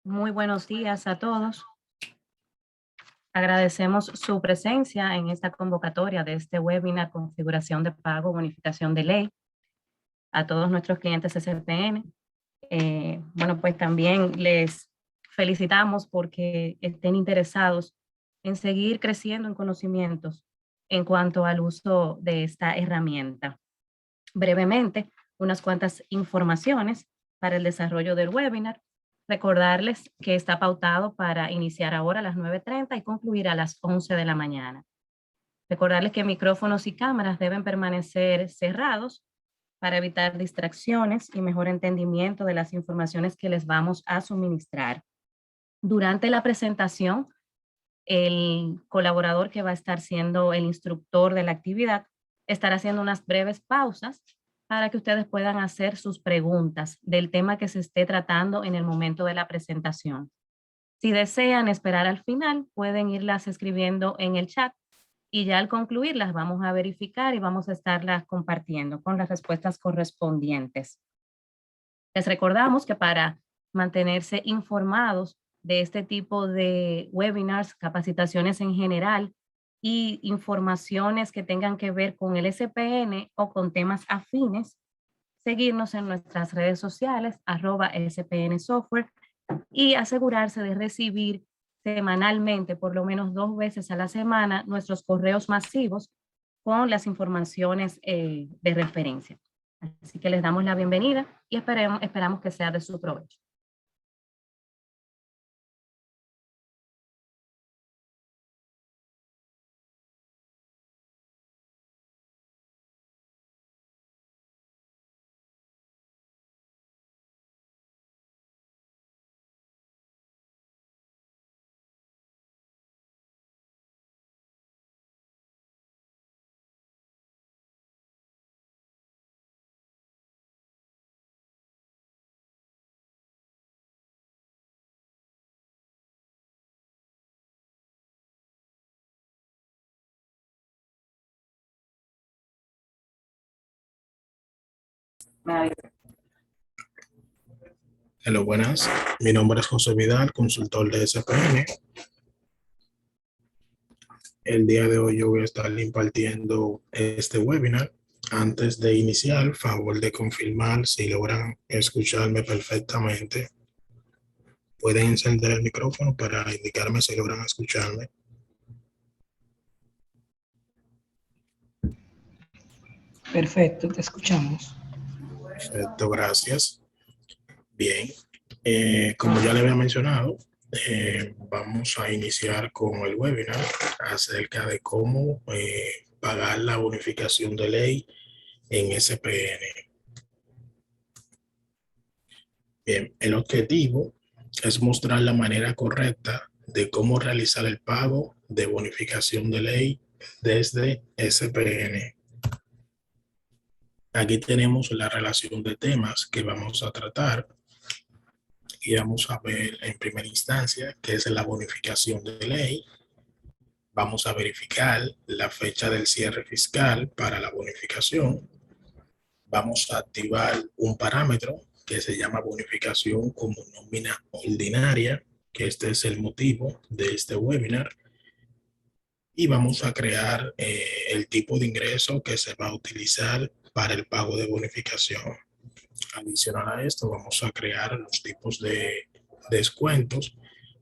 Muy buenos días a todos. Agradecemos su presencia en esta convocatoria de este webinar Configuración de pago, bonificación de ley a todos nuestros clientes SPN. Bueno, pues también les felicitamos porque estén interesados en seguir creciendo en conocimientos en cuanto al uso de esta herramienta. Brevemente, unas cuantas informaciones para el desarrollo del webinar. Recordarles que está pautado para iniciar ahora a las 9:30 y concluir a las 11 de la mañana. Recordarles que micrófonos y cámaras deben permanecer cerrados para evitar distracciones y mejor entendimiento de las informaciones que les vamos a suministrar. Durante la presentación, el colaborador que va a estar siendo el instructor de la actividad estará haciendo unas breves pausas para que ustedes puedan hacer sus preguntas del tema que se esté tratando en el momento de la presentación. Si desean esperar al final, pueden irlas escribiendo en el chat y ya al concluir las vamos a verificar y vamos a estarlas compartiendo con las respuestas correspondientes. Les recordamos que para mantenerse informados de este tipo de webinars, capacitaciones en general y informaciones que tengan que ver con el SPN o con temas afines, seguirnos en nuestras redes sociales, @SPN Software, y asegurarse de recibir semanalmente, por lo menos 2 veces a la semana, nuestros correos masivos con las informaciones de referencia. Así que les damos la bienvenida y esperamos que sea de su provecho. Hello, buenas. Mi nombre es José Vidal, consultor de SPN. El día de hoy yo voy a estar impartiendo este webinar. Antes de iniciar, favor de confirmar si logran escucharme perfectamente. Pueden encender el micrófono para indicarme si logran escucharme. Perfecto, te escuchamos. Perfecto, gracias. Bien, como ya le había mencionado, vamos a iniciar con el webinar acerca de cómo pagar la bonificación de ley en SPN. Bien, el objetivo es mostrar la manera correcta de cómo realizar el pago de bonificación de ley desde SPN. Aquí tenemos la relación de temas que vamos a tratar y vamos a ver en primera instancia qué es la bonificación de ley. Vamos a verificar la fecha del cierre fiscal para la bonificación. Vamos a activar un parámetro que se llama bonificación como nómina ordinaria, que este es el motivo de este webinar. Y vamos a crear el tipo de ingreso que se va a utilizar para el pago de bonificación. Adicional a esto, vamos a crear los tipos de descuentos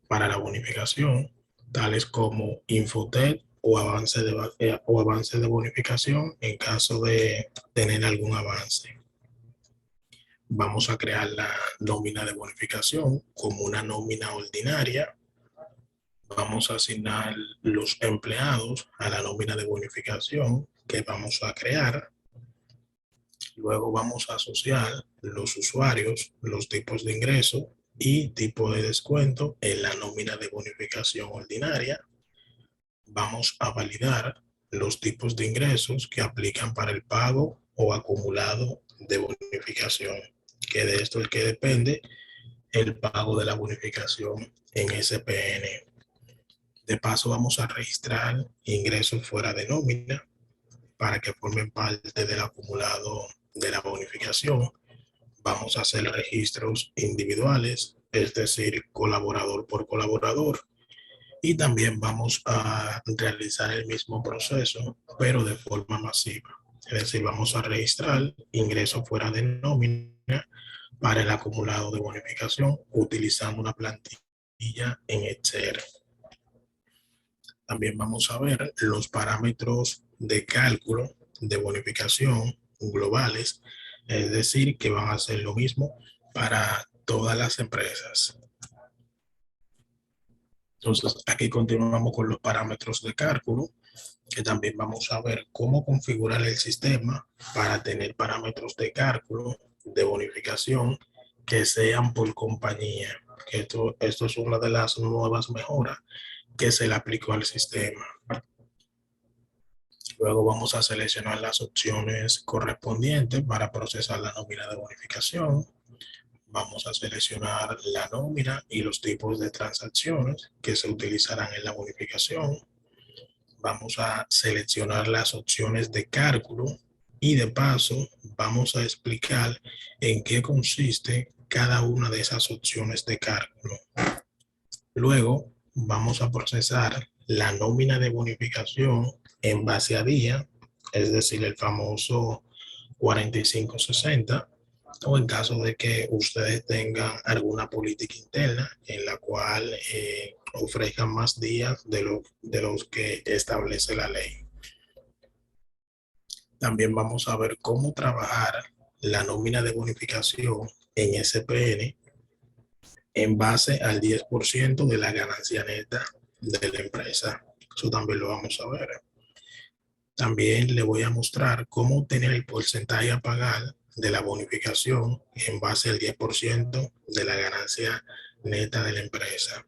para la bonificación, tales como Infotec o avance de bonificación en caso de tener algún avance. Vamos a crear la nómina de bonificación como una nómina ordinaria. Vamos a asignar los empleados a la nómina de bonificación que vamos a crear. Luego vamos a asociar los usuarios, los tipos de ingreso y tipo de descuento en la nómina de bonificación ordinaria. Vamos a validar los tipos de ingresos que aplican para el pago o acumulado de bonificación, que de esto es que depende el pago de la bonificación en SPN. De paso, vamos a registrar ingresos fuera de nómina para que formen parte del acumulado de la bonificación. Vamos a hacer registros individuales, es decir, colaborador por colaborador. Y también vamos a realizar el mismo proceso, pero de forma masiva. Es decir, vamos a registrar ingresos fuera de nómina para el acumulado de bonificación utilizando una plantilla en Excel. También vamos a ver los parámetros de cálculo de bonificación globales, es decir, que van a ser lo mismo para todas las empresas. Entonces, aquí continuamos con los parámetros de cálculo, que también vamos a ver cómo configurar el sistema para tener parámetros de cálculo de bonificación que sean por compañía. Esto es una de las nuevas mejoras que se le aplicó al sistema. Luego vamos a seleccionar las opciones correspondientes para procesar la nómina de bonificación. Vamos a seleccionar la nómina y los tipos de transacciones que se utilizarán en la bonificación. Vamos a seleccionar las opciones de cálculo y de paso vamos a explicar en qué consiste cada una de esas opciones de cálculo. Luego vamos a procesar la nómina de bonificación en base a día, es decir, el famoso 4560, o en caso de que ustedes tengan alguna política interna en la cual ofrezcan más días de los que establece la ley. También vamos a ver cómo trabajar la nómina de bonificación en SPN en base al 10% de la ganancia neta de la empresa. Eso también lo vamos a ver. También le voy a mostrar cómo obtener el porcentaje a pagar de la bonificación en base al 10% de la ganancia neta de la empresa.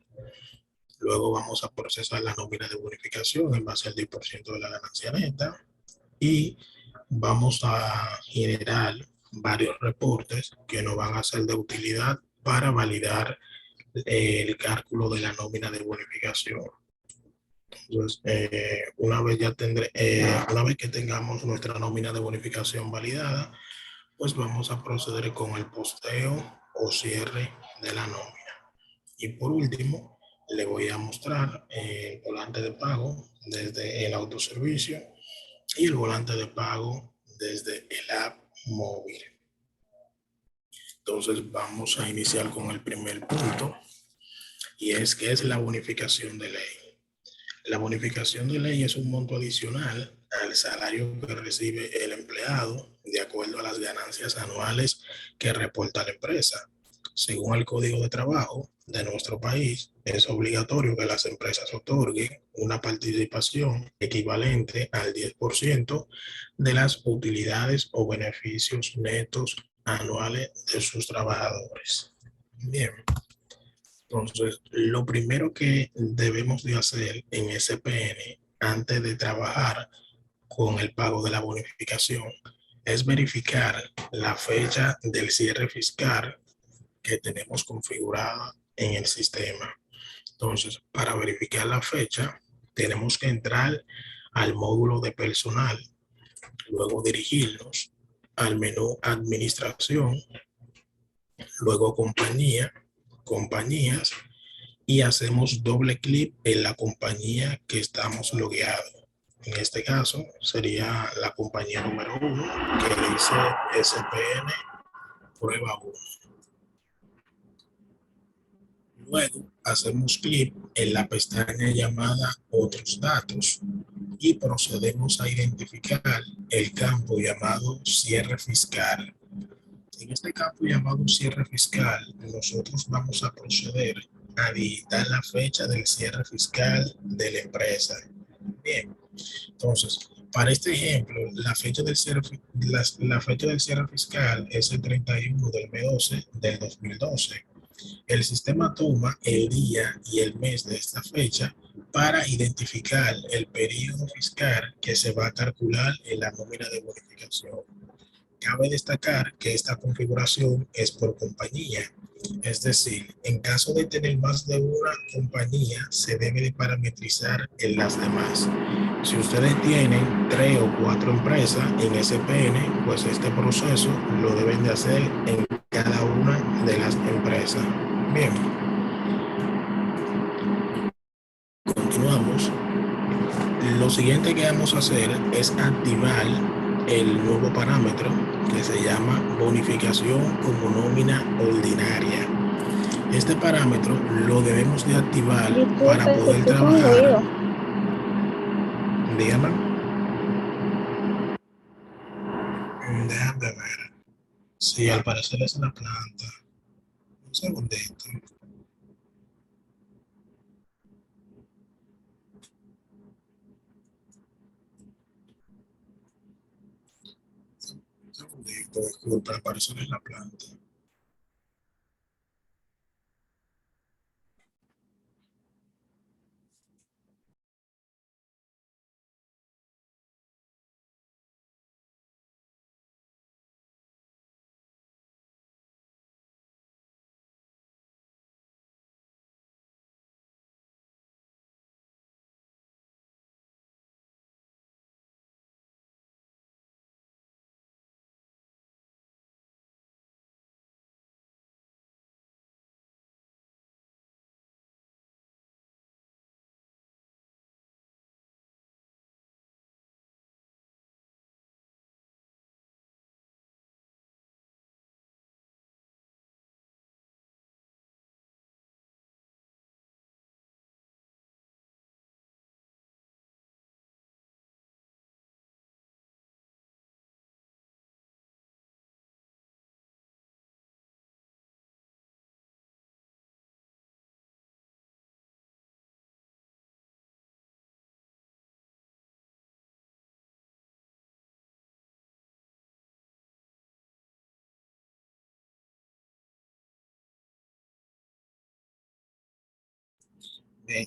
Luego vamos a procesar la nómina de bonificación en base al 10% de la ganancia neta y vamos a generar varios reportes que nos van a ser de utilidad para validar el cálculo de la nómina de bonificación. Entonces, una vez que tengamos nuestra nómina de bonificación validada, pues vamos a proceder con el posteo o cierre de la nómina. Y por último, le voy a mostrar el volante de pago desde el autoservicio y el volante de pago desde el app móvil. Entonces vamos a iniciar con el primer punto y es que es la bonificación de ley. La bonificación de ley es un monto adicional al salario que recibe el empleado de acuerdo a las ganancias anuales que reporta la empresa. Según el Código de Trabajo de nuestro país, es obligatorio que las empresas otorguen una participación equivalente al 10% de las utilidades o beneficios netos anuales de sus trabajadores. Bien. Entonces, lo primero que debemos de hacer en SPN antes de trabajar con el pago de la bonificación es verificar la fecha del cierre fiscal que tenemos configurada en el sistema. Entonces, para verificar la fecha, tenemos que entrar al módulo de personal, luego dirigirnos al menú Administración, luego Compañías, y hacemos doble clic en la compañía que estamos logueados. En este caso sería la compañía número 1 que le dice SPN prueba 1. Luego hacemos clic en la pestaña llamada Otros datos y procedemos a identificar el campo llamado Cierre fiscal. En este campo llamado cierre fiscal, nosotros vamos a proceder a digitar la fecha del cierre fiscal de la empresa. Bien, entonces, para este ejemplo, la fecha del cierre fiscal es el 31 del mes 12 del 2012. El sistema toma el día y el mes de esta fecha para identificar el periodo fiscal que se va a calcular en la nómina de bonificación. Cabe destacar que esta configuración es por compañía, es decir, en caso de tener más de una compañía, se debe de parametrizar en las demás. Si ustedes tienen 3 o 4 empresas en SPN, pues este proceso lo deben de hacer en cada una de las empresas. Bien, continuamos. Lo siguiente que vamos a hacer es activar el nuevo parámetro que se llama bonificación como nómina ordinaria. Este parámetro lo debemos de activar para Disculpe, se poder escucha un trabajar. ruido. Dígame. Déjame ver. Sí, al parecer es la planta. Un segundito. Un segundito, disculpa, al parecer es la planta.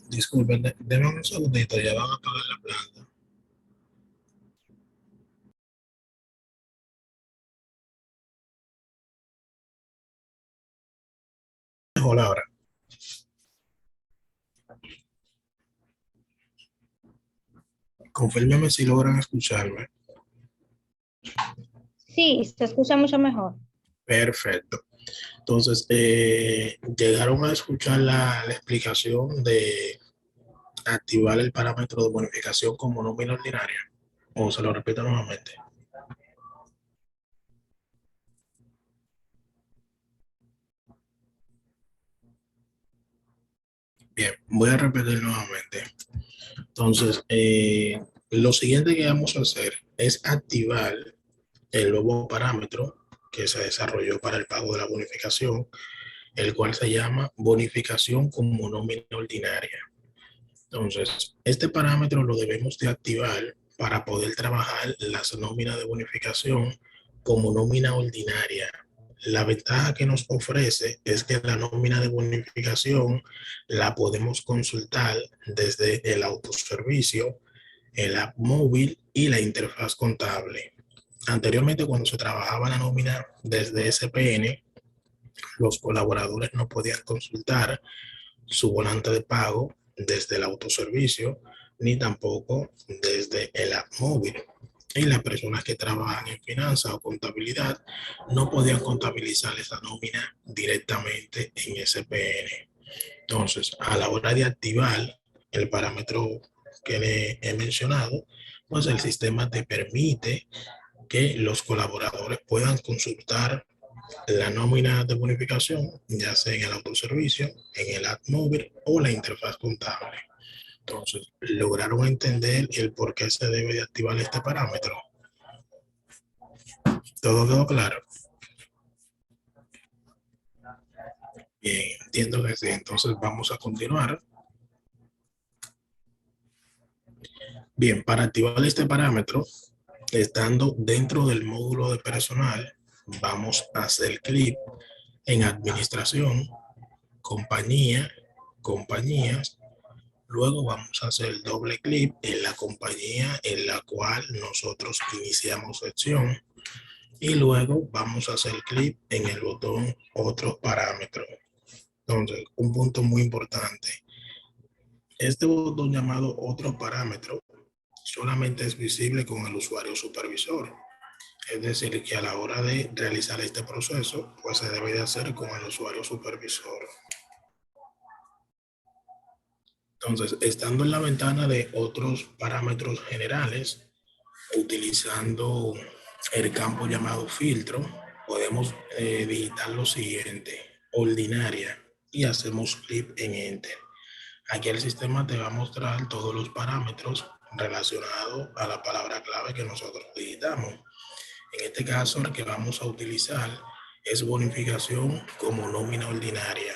Disculpen, denme un segundito, ya van a apagar la planta. Mejor ahora. Confírmeme si logran escucharme. Sí, se escucha mucho mejor. Perfecto. Entonces, llegaron a escuchar la explicación de activar el parámetro de bonificación como nómina ordinaria. O se lo repito nuevamente. Bien, voy a repetir nuevamente. Entonces, lo siguiente que vamos a hacer es activar el nuevo parámetro que se desarrolló para el pago de la bonificación, el cual se llama bonificación como nómina ordinaria. Entonces, este parámetro lo debemos de activar para poder trabajar las nóminas de bonificación como nómina ordinaria. La ventaja que nos ofrece es que la nómina de bonificación la podemos consultar desde el autoservicio, el app móvil y la interfaz contable. Anteriormente, cuando se trabajaba la nómina desde SPN, los colaboradores no podían consultar su volante de pago desde el autoservicio, ni tampoco desde el app móvil. Y las personas que trabajan en finanzas o contabilidad no podían contabilizar esa nómina directamente en SPN. Entonces, a la hora de activar el parámetro que le he mencionado, pues el sistema te permite que los colaboradores puedan consultar la nómina de bonificación, ya sea en el autoservicio, en el app móvil o la interfaz contable. Entonces, ¿lograron entender el por qué se debe de activar este parámetro? ¿Todo quedó claro? Bien, entiendo que sí. Entonces vamos a continuar. Bien, para activar este parámetro, estando dentro del módulo de personal, vamos a hacer clic en administración, compañía, compañías. Luego vamos a hacer doble clic en la compañía en la cual nosotros iniciamos sección y luego vamos a hacer clic en el botón otros parámetros. Entonces, un punto muy importante. Este botón llamado otros parámetros solamente es visible con el usuario supervisor. Es decir, que a la hora de realizar este proceso, pues se debe de hacer con el usuario supervisor. Entonces, estando en la ventana de otros parámetros generales, utilizando el campo llamado filtro, podemos digitar lo siguiente: ordinaria, y hacemos clic en Enter. Aquí el sistema te va a mostrar todos los parámetros relacionados a la palabra clave que nosotros digitamos. En este caso, el que vamos a utilizar es bonificación como nómina ordinaria.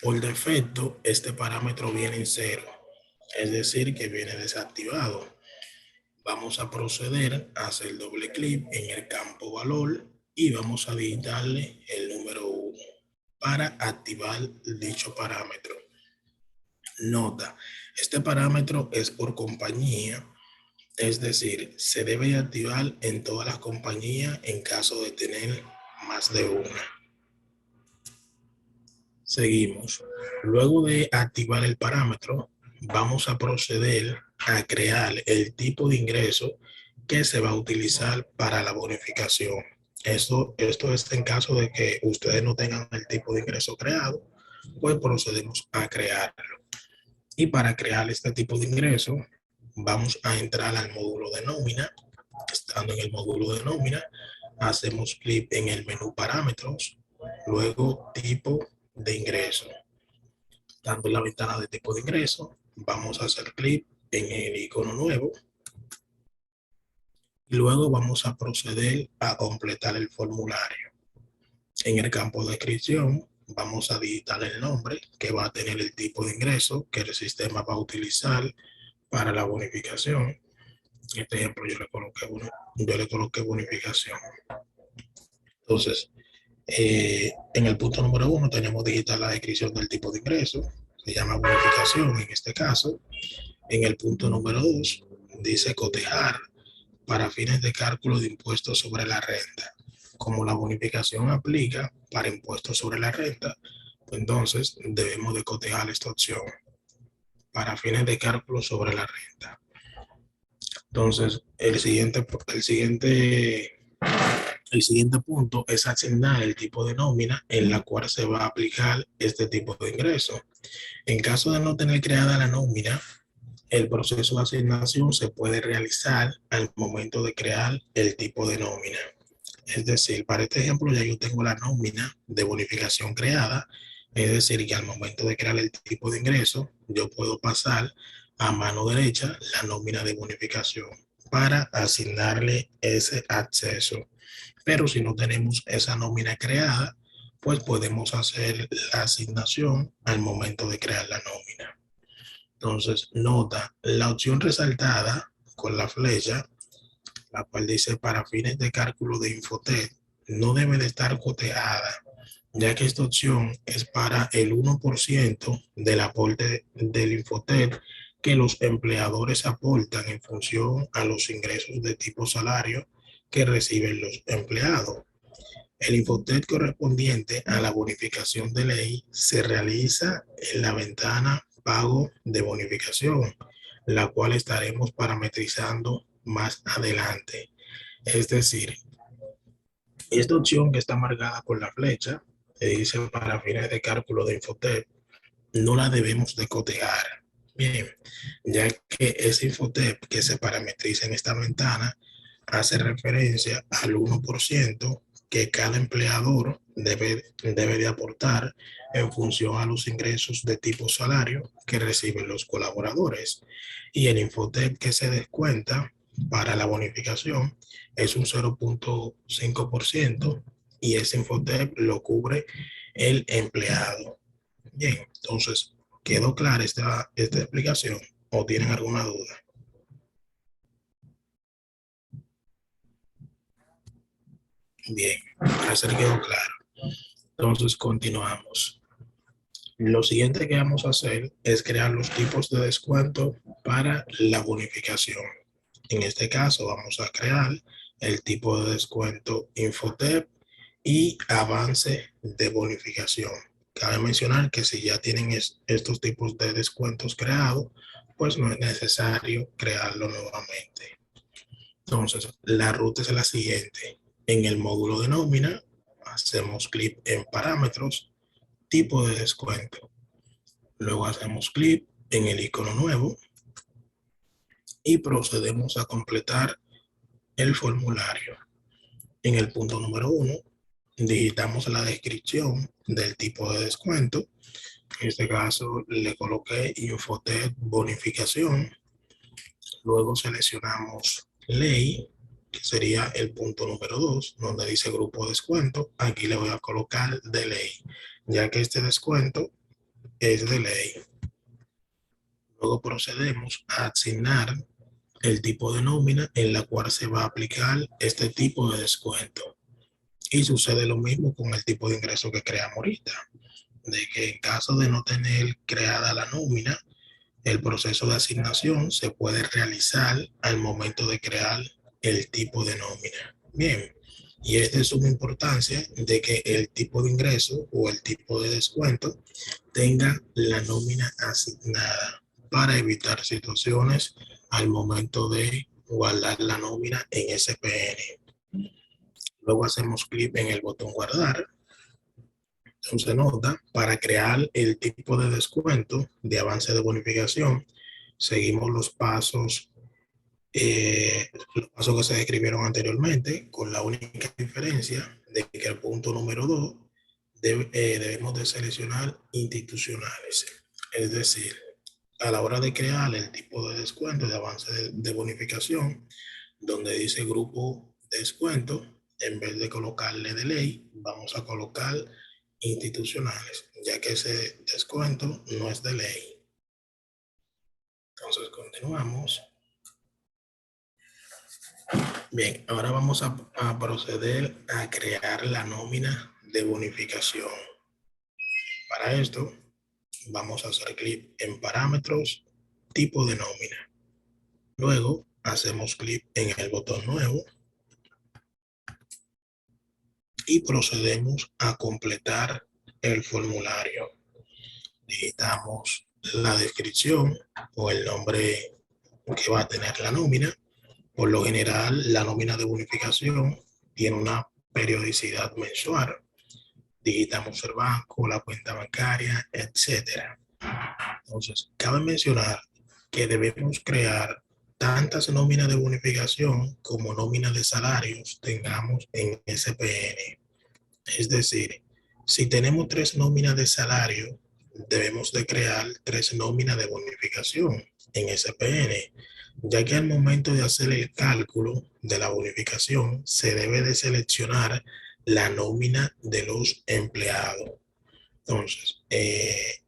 Por defecto, este parámetro viene en 0, es decir, que viene desactivado. Vamos a proceder a hacer doble clic en el campo valor y vamos a digitarle el número 1 para activar dicho parámetro. Nota, este parámetro es por compañía, es decir, se debe activar en todas las compañías en caso de tener más de una. Seguimos. Luego de activar el parámetro, vamos a proceder a crear el tipo de ingreso que se va a utilizar para la bonificación. Esto es en caso de que ustedes no tengan el tipo de ingreso creado, pues procedemos a crearlo. Y para crear este tipo de ingreso, vamos a entrar al módulo de nómina. Estando en el módulo de nómina, hacemos clic en el menú parámetros, luego tipo de ingreso. Estando en la ventana de tipo de ingreso, vamos a hacer clic en el icono nuevo. Y luego vamos a proceder a completar el formulario. En el campo de descripción, vamos a digitar el nombre que va a tener el tipo de ingreso que el sistema va a utilizar para la bonificación. En este ejemplo yo le coloqué bonificación. Entonces, en el punto número 1 tenemos digitar la descripción del tipo de ingreso, se llama bonificación en este caso. En el punto número 2 dice cotejar para fines de cálculo de impuestos sobre la renta. Como la bonificación aplica para impuestos sobre la renta, pues entonces debemos de cotejar esta opción para fines de cálculo sobre la renta. Entonces, el siguiente punto es asignar el tipo de nómina en la cual se va a aplicar este tipo de ingreso. En caso de no tener creada la nómina, el proceso de asignación se puede realizar al momento de crear el tipo de nómina. Es decir, para este ejemplo ya yo tengo la nómina de bonificación creada, es decir, que al momento de crear el tipo de ingreso, yo puedo pasar a mano derecha la nómina de bonificación para asignarle ese acceso. Pero si no tenemos esa nómina creada, pues podemos hacer la asignación al momento de crear la nómina. Entonces, nota, la opción resaltada con la flecha, la cual dice para fines de cálculo de Infotep, no debe de estar cotejada, ya que esta opción es para el 1% del aporte del Infotep que los empleadores aportan en función a los ingresos de tipo salario que reciben los empleados. El Infotep correspondiente a la bonificación de ley se realiza en la ventana pago de bonificación, la cual estaremos parametrizando más adelante. Es decir, esta opción que está marcada con la flecha, que dice para fines de cálculo de Infotep, no la debemos de cotejar. Bien, ya que ese Infotep que se parametriza en esta ventana hace referencia al 1% que cada empleador debe de aportar en función a los ingresos de tipo salario que reciben los colaboradores. Y el Infotep que se descuenta para la bonificación es un 0.5% y ese Infotep lo cubre el empleado. Bien, entonces, ¿quedó clara esta explicación o tienen alguna duda? Bien, parece que quedó claro. Entonces, continuamos. Lo siguiente que vamos a hacer es crear los tipos de descuento para la bonificación. En este caso, vamos a crear el tipo de descuento Infotep y avance de bonificación. Cabe mencionar que si ya tienen estos tipos de descuentos creados, pues no es necesario crearlo nuevamente. Entonces, la ruta es la siguiente. En el módulo de nómina, hacemos clic en parámetros, tipo de descuento. Luego hacemos clic en el icono nuevo y procedemos a completar el formulario. En el punto número 1, digitamos la descripción del tipo de descuento. En este caso le coloqué Infotep bonificación. Luego seleccionamos ley, que sería el punto número 2, donde dice grupo descuento. Aquí le voy a colocar de ley, ya que este descuento es de ley. Luego procedemos a asignar el tipo de nómina en la cual se va a aplicar este tipo de descuento. Y sucede lo mismo con el tipo de ingreso que creamos ahorita, de que en caso de no tener creada la nómina, el proceso de asignación se puede realizar al momento de crear el tipo de nómina. Bien, y es de suma importancia de que el tipo de ingreso o el tipo de descuento tenga la nómina asignada para evitar situaciones al momento de guardar la nómina en SPN. Luego hacemos clic en el botón guardar. Entonces nota, para crear el tipo de descuento de avance de bonificación, seguimos los pasos que se describieron anteriormente, con la única diferencia de que el punto número 2 debemos de seleccionar institucionales. Es decir, a la hora de crear el tipo de descuento de avance de bonificación, donde dice grupo descuento, en vez de colocarle de ley, vamos a colocar institucionales, ya que ese descuento no es de ley. Entonces continuamos. Bien, ahora vamos a proceder a crear la nómina de bonificación. Para esto, vamos a hacer clic en parámetros, tipo de nómina. Luego, hacemos clic en el botón nuevo y procedemos a completar el formulario. Digitamos la descripción o el nombre que va a tener la nómina. Por lo general, la nómina de bonificación tiene una periodicidad mensual. Digitamos el banco, la cuenta bancaria, etc. Entonces, cabe mencionar que debemos crear tantas nóminas de bonificación como nóminas de salarios tengamos en SPN. Es decir, si tenemos 3 nóminas de salario, debemos de crear 3 nóminas de bonificación en SPN, ya que al momento de hacer el cálculo de la bonificación se debe de seleccionar la nómina de los empleados. Entonces,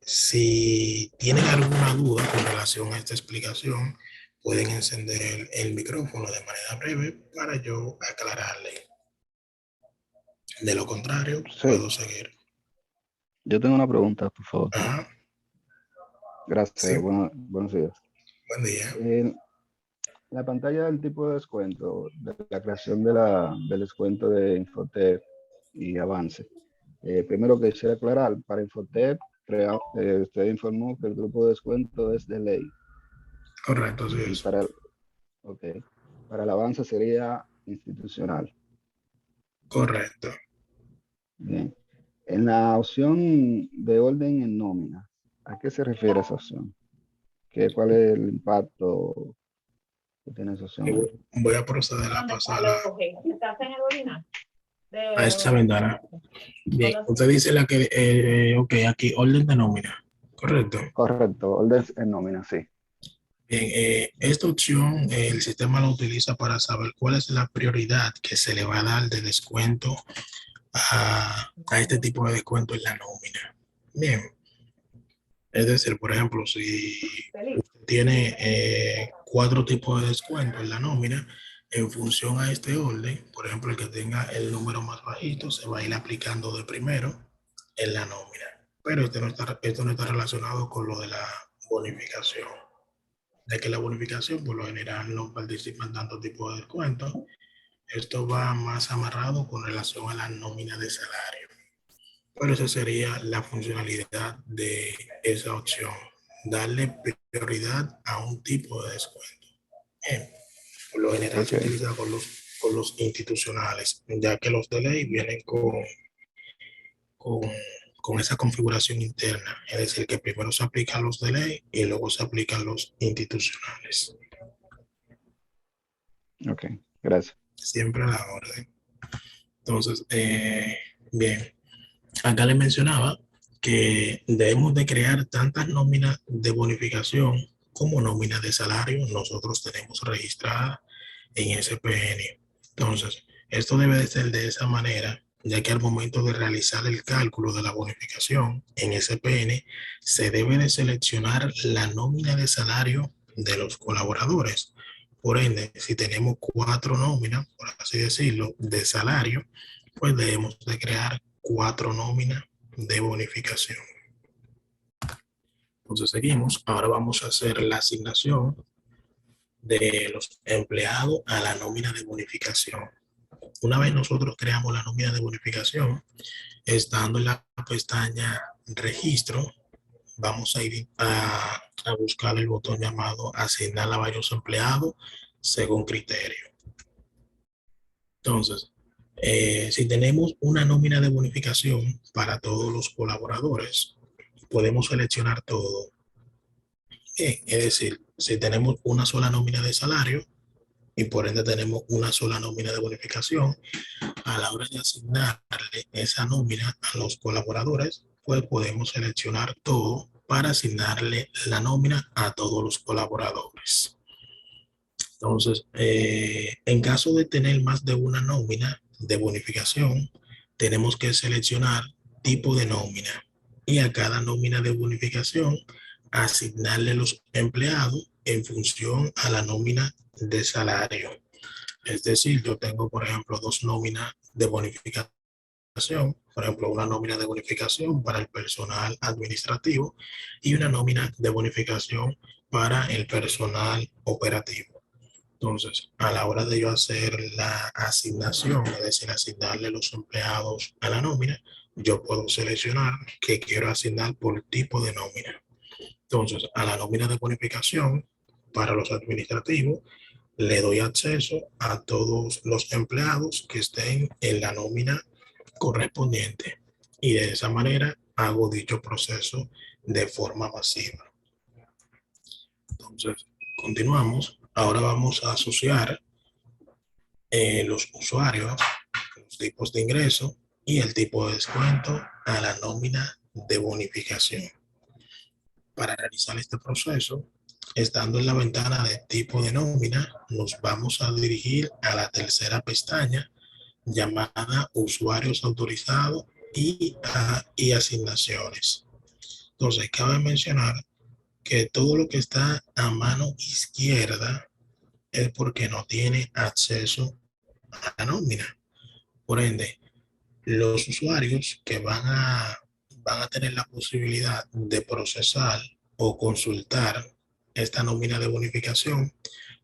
si tienen alguna duda con relación a esta explicación, pueden encender el micrófono de manera breve para yo aclararle. De lo contrario, Sí. puedo seguir. Yo tengo una pregunta, por favor. Ajá, Gracias. sí. Buenos días. Buen día. En la pantalla del tipo de descuento, de la creación del descuento de Infotep y Avance. Primero quisiera aclarar, para Infotep, usted informó que el grupo de descuento es de ley. Correcto, sí Y es. para el Avance sería institucional. Correcto. Bien. En la opción de orden en nómina, ¿a qué se refiere esa opción? ¿Cuál es el impacto que tiene esa opción ahí? Voy a proceder a pasar a esta ventana. Bien, usted dice la que, ok, aquí orden de nómina. Correcto. Correcto, orden en nómina, sí. Bien, esta opción el sistema lo utiliza para saber cuál es la prioridad que se le va a dar de descuento a este tipo de descuento en la nómina. Bien, es decir, por ejemplo, si usted tiene 4 tipos de descuento en la nómina, en función a este orden, por ejemplo, el que tenga el número más bajito se va a ir aplicando de primero en la nómina. Pero esto no está relacionado con lo de la bonificación. De que la bonificación por lo general no participan tantos tipos de descuentos. Esto va más amarrado con relación a la nómina de salario. Pero esa sería la funcionalidad de esa opción. Darle prioridad a un tipo de descuento. Bien. Por lo general se Ok. utiliza con con los institucionales, ya que los de ley vienen con, con esa configuración interna. Es decir, que primero se aplican los de ley y luego se aplican los institucionales. Ok, gracias. Siempre a la orden. Entonces, bien, acá le mencionaba que debemos de crear tantas nóminas de bonificación como nóminas de salario nosotros tenemos registradas en SPN. Entonces, esto debe de ser de esa manera, ya que al momento de realizar el cálculo de la bonificación en SPN, se debe de seleccionar la nómina de salario de los colaboradores. Por ende, si tenemos 4 nóminas, por así decirlo, de salario, pues debemos de crear 4 nóminas de bonificación. Entonces seguimos. Ahora vamos a hacer la asignación de los empleados a la nómina de bonificación. Una vez nosotros creamos la nómina de bonificación, estando en la pestaña registro, vamos a ir a buscar el botón llamado asignar a varios empleados según criterio. Entonces, si tenemos una nómina de bonificación para todos los colaboradores, podemos seleccionar todo. Bien, es decir, si tenemos una sola nómina de salario y por ende tenemos una sola nómina de bonificación, a la hora de asignarle esa nómina a los colaboradores, pues podemos seleccionar todo para asignarle la nómina a todos los colaboradores. Entonces, en caso de tener más de una nómina de bonificación, tenemos que seleccionar tipo de nómina y a cada nómina de bonificación asignarle los empleados en función a la nómina de salario. Es decir, yo tengo, por ejemplo, 2 nóminas de bonificación. Por ejemplo, una nómina de bonificación para el personal administrativo y una nómina de bonificación para el personal operativo. Entonces, a la hora de yo hacer la asignación, es decir, asignarle los empleados a la nómina, yo puedo seleccionar que quiero asignar por tipo de nómina. Entonces, a la nómina de bonificación para los administrativos, le doy acceso a todos los empleados que estén en la nómina correspondiente y de esa manera hago dicho proceso de forma masiva. Entonces, continuamos. Ahora vamos a asociar los usuarios, los tipos de ingreso y el tipo de descuento a la nómina de bonificación. Para realizar este proceso, estando en la ventana de tipo de nómina, nos vamos a dirigir a la tercera pestaña llamada usuarios autorizados y asignaciones. Entonces, cabe mencionar que todo lo que está a mano izquierda es porque no tiene acceso a la nómina. Por ende, los usuarios que van a tener la posibilidad de procesar o consultar esta nómina de bonificación,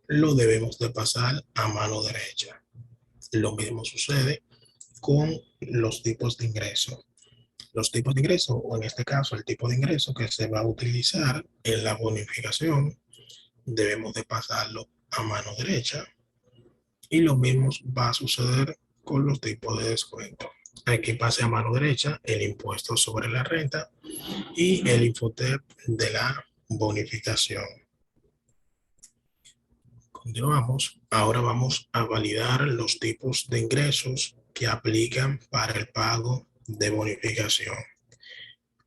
lo debemos de pasar a mano derecha. Lo mismo sucede con los tipos de ingreso. Los tipos de ingreso, o en este caso el tipo de ingreso que se va a utilizar en la bonificación, debemos de pasarlo a mano derecha. Y lo mismo va a suceder con los tipos de descuento. Aquí pase a mano derecha el impuesto sobre la renta y el Infotep de la bonificación. Continuamos. Ahora vamos a validar los tipos de ingresos que aplican para el pago de bonificación.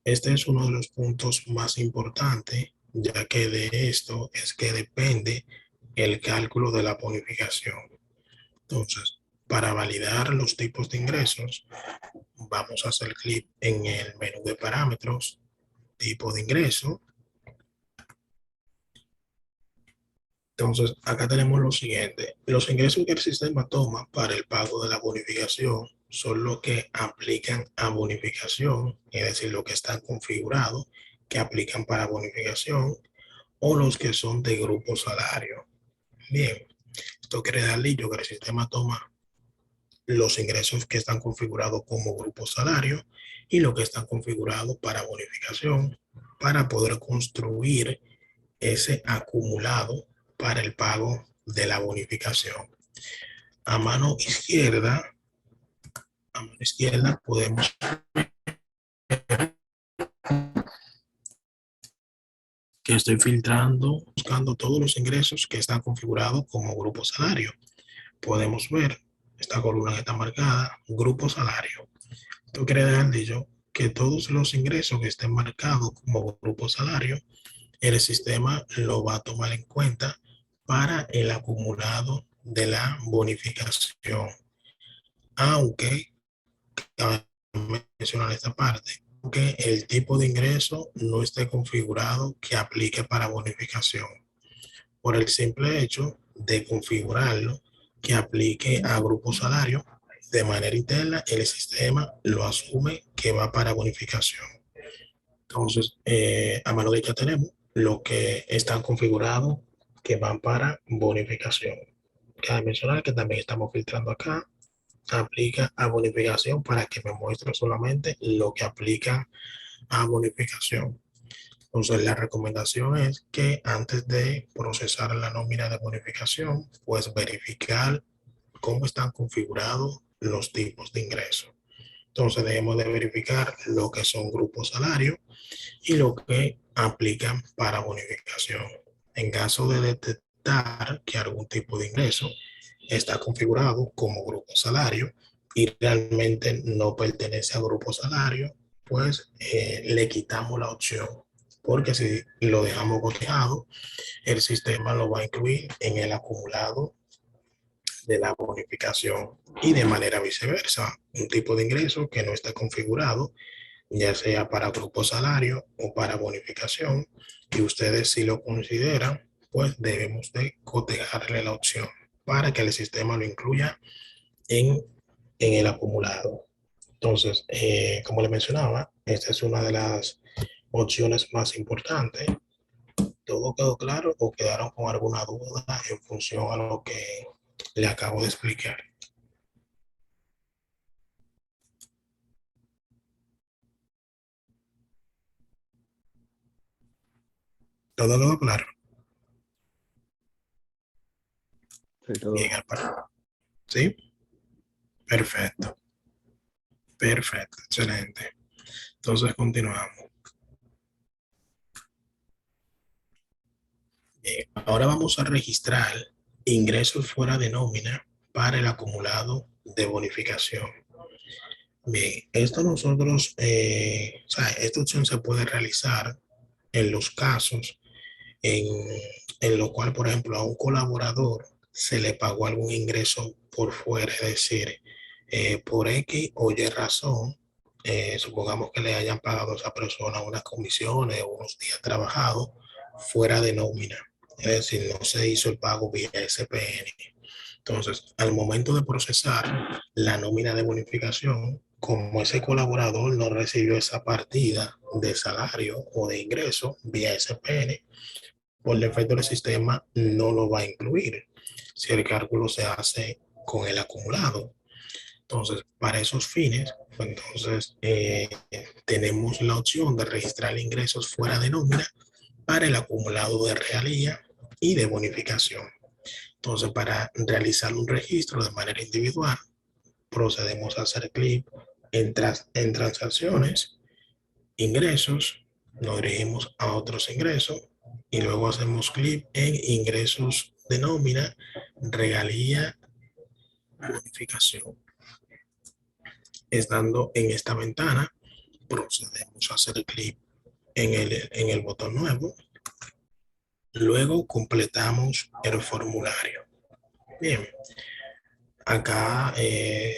Este es uno de los puntos más importantes, ya que de esto es que depende el cálculo de la bonificación. Entonces, para validar los tipos de ingresos, vamos a hacer clic en el menú de parámetros, tipo de ingreso. Entonces, acá tenemos lo siguiente. Los ingresos que el sistema toma para el pago de la bonificación son los que aplican a bonificación, es decir, los que están configurados, que aplican para bonificación, o los que son de grupo salario. Bien, esto quiere darle yo que el sistema toma los ingresos que están configurados como grupo salario y los que están configurados para bonificación para poder construir ese acumulado para el pago de la bonificación. a mano izquierda podemos que estoy filtrando, buscando todos los ingresos que están configurados como grupo salario. Podemos ver esta columna que está marcada, grupo salario. Esto quiere dejar dicho que todos los ingresos que estén marcados como grupo salario, el sistema lo va a tomar en cuenta para el acumulado de la bonificación. Aunque, cabe mencionar esta parte, que el tipo de ingreso no esté configurado que aplique para bonificación. Por el simple hecho de configurarlo que aplique a grupo salario, de manera interna, el sistema lo asume que va para bonificación. Entonces, a mano derecha tenemos lo que están configurados que van para bonificación. Cabe mencionar que también estamos filtrando acá, aplica a bonificación para que me muestre solamente lo que aplica a bonificación. Entonces, la recomendación es que antes de procesar la nómina de bonificación, pues verificar cómo están configurados los tipos de ingresos. Entonces, debemos de verificar lo que son grupos salarios y lo que aplican para bonificación. En caso de detectar que algún tipo de ingreso está configurado como grupo salario y realmente no pertenece a grupo salario, pues le quitamos la opción, porque si lo dejamos cotejado, el sistema lo va a incluir en el acumulado de la bonificación y de manera viceversa. Un tipo de ingreso que no está configurado, ya sea para grupo salario o para bonificación, y ustedes si lo consideran, pues debemos de cotejarle la opción para que el sistema lo incluya en el acumulado. Entonces, como le mencionaba, esta es una de las opciones más importantes. ¿Todo quedó claro o quedaron con alguna duda en función a lo que le acabo de explicar? ¿Todo quedó claro? Sí, todo. Bien, ¿sí? Perfecto. Perfecto, excelente. Entonces continuamos. Bien, ahora vamos a registrar ingresos fuera de nómina para el acumulado de bonificación. Bien, esto nosotros, o sea, esta opción se puede realizar en los casos en, en lo cual, por ejemplo, a un colaborador se le pagó algún ingreso por fuera, es decir, por X o Y razón, supongamos que le hayan pagado a esa persona unas comisiones o unos días trabajados fuera de nómina, es decir, no se hizo el pago vía SPN. Entonces, al momento de procesar la nómina de bonificación, como ese colaborador no recibió esa partida de salario o de ingreso vía SPN, por defecto del sistema no lo va a incluir si el cálculo se hace con el acumulado. Entonces, para esos fines, pues, entonces tenemos la opción de registrar ingresos fuera de nómina para el acumulado de realía y de bonificación. Entonces, para realizar un registro de manera individual, procedemos a hacer clic en transacciones, ingresos, nos dirigimos a otros ingresos y luego hacemos clic en ingresos de nómina, regalía, bonificación. Estando en esta ventana, procedemos a hacer clic en el botón nuevo. Luego completamos el formulario. Bien, acá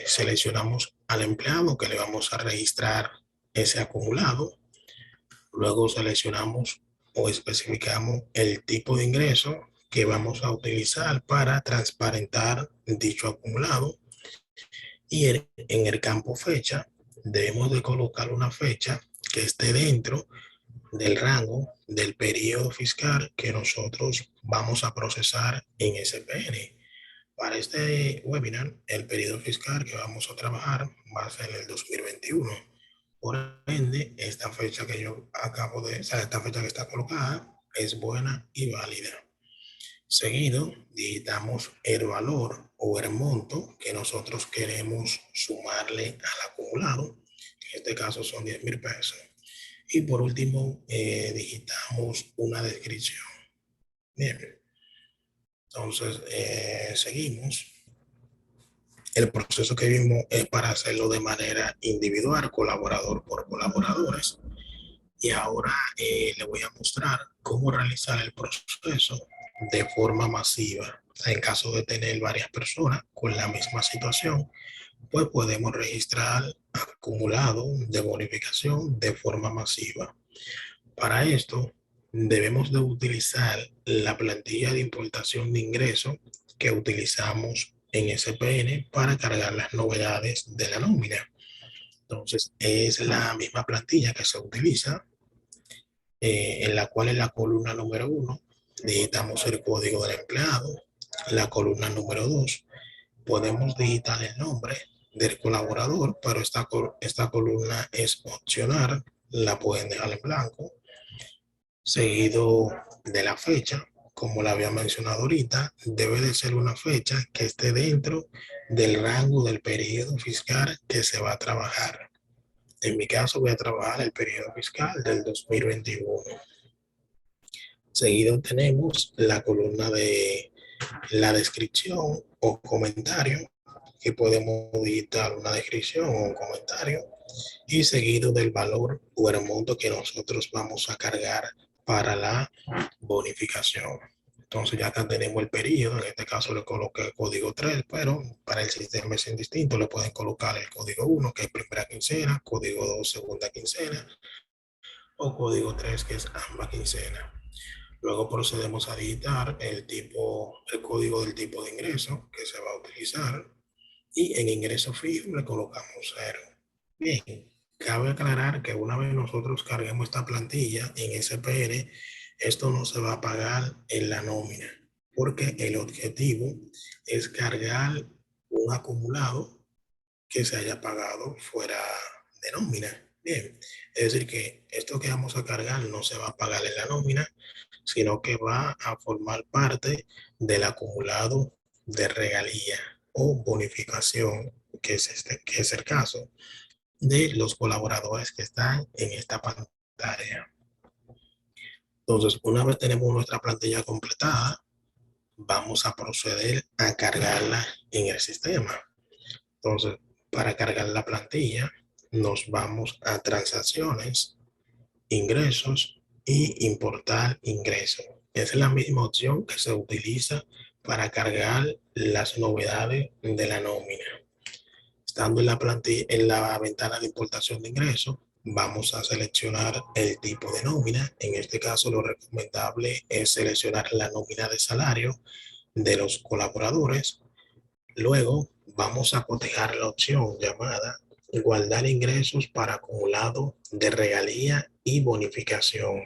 seleccionamos al empleado que le vamos a registrar ese acumulado. Luego seleccionamos o especificamos el tipo de ingreso que vamos a utilizar para transparentar dicho acumulado. Y en el campo fecha debemos de colocar una fecha que esté dentro del rango del periodo fiscal que nosotros vamos a procesar en SPN. Para este webinar, el periodo fiscal que vamos a trabajar va a ser el 2021. Por ende, esta fecha que yo acabo de, o sea, esta fecha que está colocada es buena y válida. Seguido, digitamos el valor o el monto que nosotros queremos sumarle al acumulado. En este caso son 10,000 pesos. Y por último, digitamos una descripción. Bien. Entonces, seguimos. El proceso que vimos es para hacerlo de manera individual, colaborador por colaboradores. Y ahora le voy a mostrar cómo realizar el proceso de forma masiva. En caso de tener varias personas con la misma situación, pues podemos registrar acumulado de bonificación de forma masiva. Para esto, debemos de utilizar la plantilla de importación de ingresos que utilizamos en SPN para cargar las novedades de la nómina. Entonces, es la misma plantilla que se utiliza, en la cual en la columna número 1 digitamos el código del empleado. La columna número 2 podemos digitar el nombre del colaborador, pero esta columna es opcional, la pueden dejar en blanco. Seguido de la fecha, como la había mencionado ahorita, debe de ser una fecha que esté dentro del rango del periodo fiscal que se va a trabajar. En mi caso voy a trabajar el periodo fiscal del 2021. Seguido tenemos la columna de la descripción o comentario, que podemos digitar una descripción o un comentario, y seguido del valor o el monto que nosotros vamos a cargar para la bonificación. Entonces ya acá tenemos el periodo, en este caso le coloqué el código 3, pero para el sistema es indistinto, le pueden colocar el código 1, que es primera quincena, código 2, segunda quincena, o código 3, que es ambas quincenas. Luego procedemos a digitar el código del tipo de ingreso que se va a utilizar, y en ingreso fijo le colocamos 0. Bien, cabe aclarar que una vez nosotros carguemos esta plantilla en SPN, esto no se va a pagar en la nómina, porque el objetivo es cargar un acumulado que se haya pagado fuera de nómina. Bien, es decir que esto que vamos a cargar no se va a pagar en la nómina, sino que va a formar parte del acumulado de regalía o bonificación, que es el caso de los colaboradores que están en esta pantalla. Entonces, una vez tenemos nuestra plantilla completada, vamos a proceder a cargarla en el sistema. Entonces, para cargar la plantilla, nos vamos a transacciones, ingresos y importar ingresos. Es la misma opción que se utiliza para cargar las novedades de la nómina. Estando en la plantilla, en la ventana de importación de ingresos, vamos a seleccionar el tipo de nómina. En este caso, lo recomendable es seleccionar la nómina de salario de los colaboradores. Luego, vamos a cotejar la opción llamada guardar ingresos para acumulado de regalía y bonificación.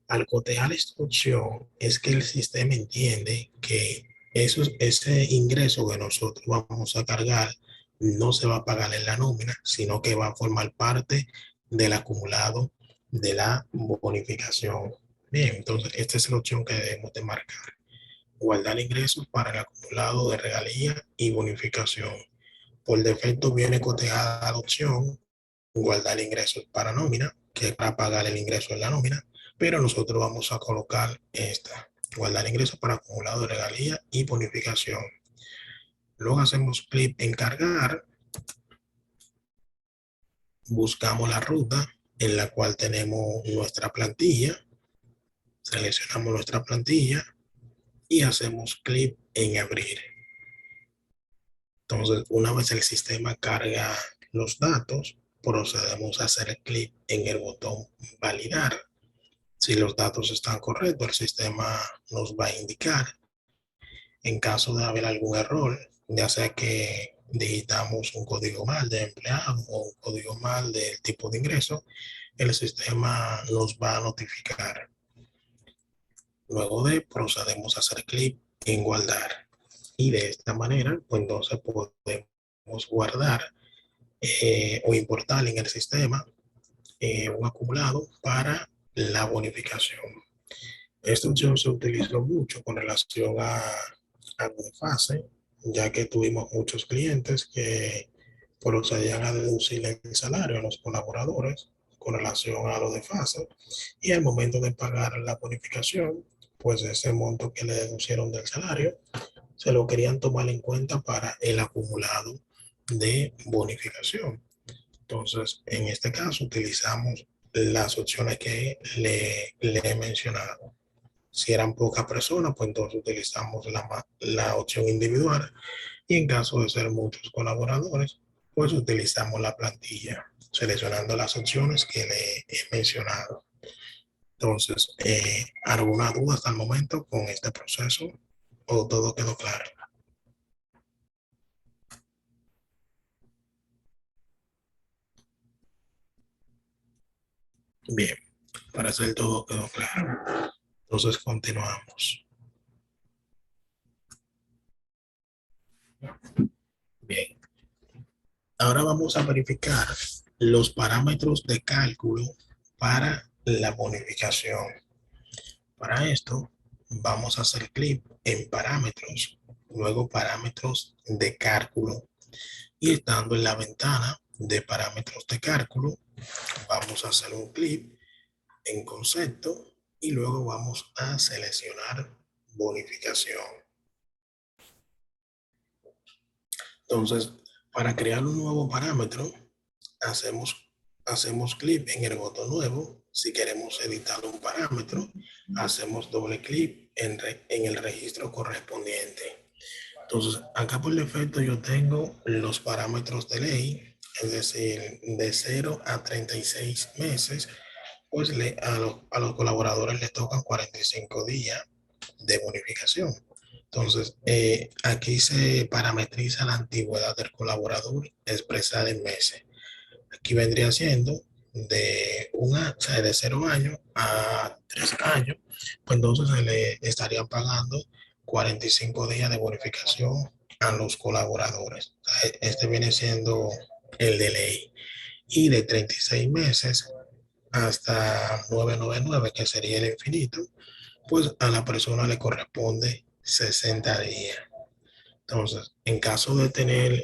Al cotejar esta opción, es que el sistema entiende que ese ingreso que nosotros vamos a cargar no se va a pagar en la nómina, sino que va a formar parte del acumulado de la bonificación. Bien, entonces esta es la opción que debemos de marcar. Guardar ingresos para el acumulado de regalía y bonificación. Por defecto viene cotejada la opción guardar ingresos para nómina, que es para pagar el ingreso en la nómina, pero nosotros vamos a colocar esta, guardar ingresos para acumulado de regalía y bonificación. Luego hacemos clic en cargar, buscamos la ruta en la cual tenemos nuestra plantilla, seleccionamos nuestra plantilla y hacemos clic en abrir. Entonces, una vez el sistema carga los datos, procedemos a hacer clic en el botón validar. Si los datos están correctos, el sistema nos va a indicar. En caso de haber algún error, ya sea que digitamos un código mal de empleado o un código mal del tipo de ingreso, el sistema nos va a notificar. Luego procedemos a hacer clic en guardar. Y de esta manera, pues entonces podemos guardar o importar en el sistema un acumulado para la bonificación. Esta opción se utilizó mucho con relación a la fase, ya que tuvimos muchos clientes que procedían a deducir el salario a los colaboradores con relación a lo de fase y al momento de pagar la bonificación, pues ese monto que le deducieron del salario se lo querían tomar en cuenta para el acumulado de bonificación. Entonces, en este caso utilizamos las opciones que le he mencionado. Si eran pocas personas, pues entonces utilizamos la opción individual y en caso de ser muchos colaboradores, pues utilizamos la plantilla, seleccionando las opciones que le he mencionado. Entonces, ¿alguna duda hasta el momento con este proceso o todo quedó claro? Bien, para hacer todo quedó claro. Entonces, continuamos. Bien, ahora vamos a verificar los parámetros de cálculo para la bonificación. Para esto, vamos a hacer clic en parámetros, luego parámetros de cálculo y estando en la ventana de parámetros de cálculo, vamos a hacer un clic en concepto y luego vamos a seleccionar bonificación. Entonces, para crear un nuevo parámetro, hacemos clic en el botón nuevo. Si queremos editar un parámetro, hacemos doble clic en el registro correspondiente. Entonces, acá por defecto yo tengo los parámetros de ley, es decir, de 0 a 36 meses, pues a los colaboradores les tocan 45 días de bonificación. Entonces, aquí se parametriza la antigüedad del colaborador expresada en meses. Aquí vendría siendo o sea, de 0 años a 3 años, pues entonces se le estarían pagando 45 días de bonificación a los colaboradores. O sea, este viene siendo el de ley. Y de 36 meses hasta 999, que sería el infinito, pues a la persona le corresponde 60 días. Entonces, en caso de tener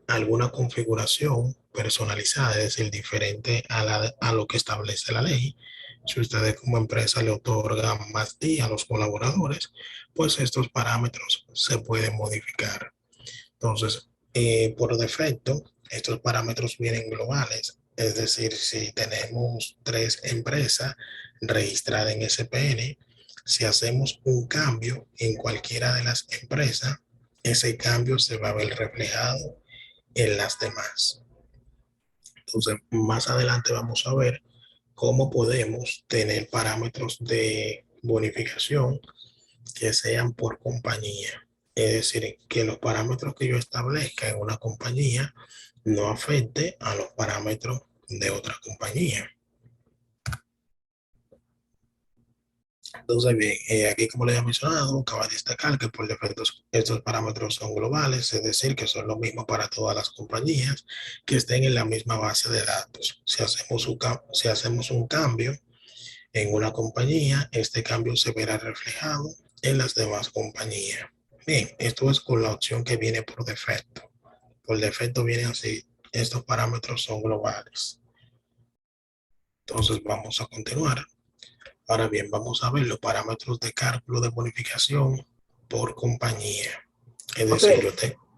alguna configuración personalizada, es decir, diferente a lo que establece la ley, si ustedes como empresa le otorgan más días a los colaboradores, pues estos parámetros se pueden modificar. Entonces, por defecto, estos parámetros vienen globales, es decir, si tenemos 3 empresas registradas en SPN, si hacemos un cambio en cualquiera de las empresas, ese cambio se va a ver reflejado en las demás. Entonces, más adelante vamos a ver cómo podemos tener parámetros de bonificación que sean por compañía. Es decir, que los parámetros que yo establezca en una compañía no afecte a los parámetros de otra compañía. Entonces, bien, aquí como les he mencionado, cabe destacar que por defecto estos parámetros son globales, es decir, que son los mismos para todas las compañías que estén en la misma base de datos. Si hacemos un cambio en una compañía, este cambio se verá reflejado en las demás compañías. Bien, esto es con la opción que viene por defecto. Por defecto viene así, estos parámetros son globales. Entonces vamos a continuar. Ahora bien, vamos a ver los parámetros de cálculo de bonificación por compañía. Es decir,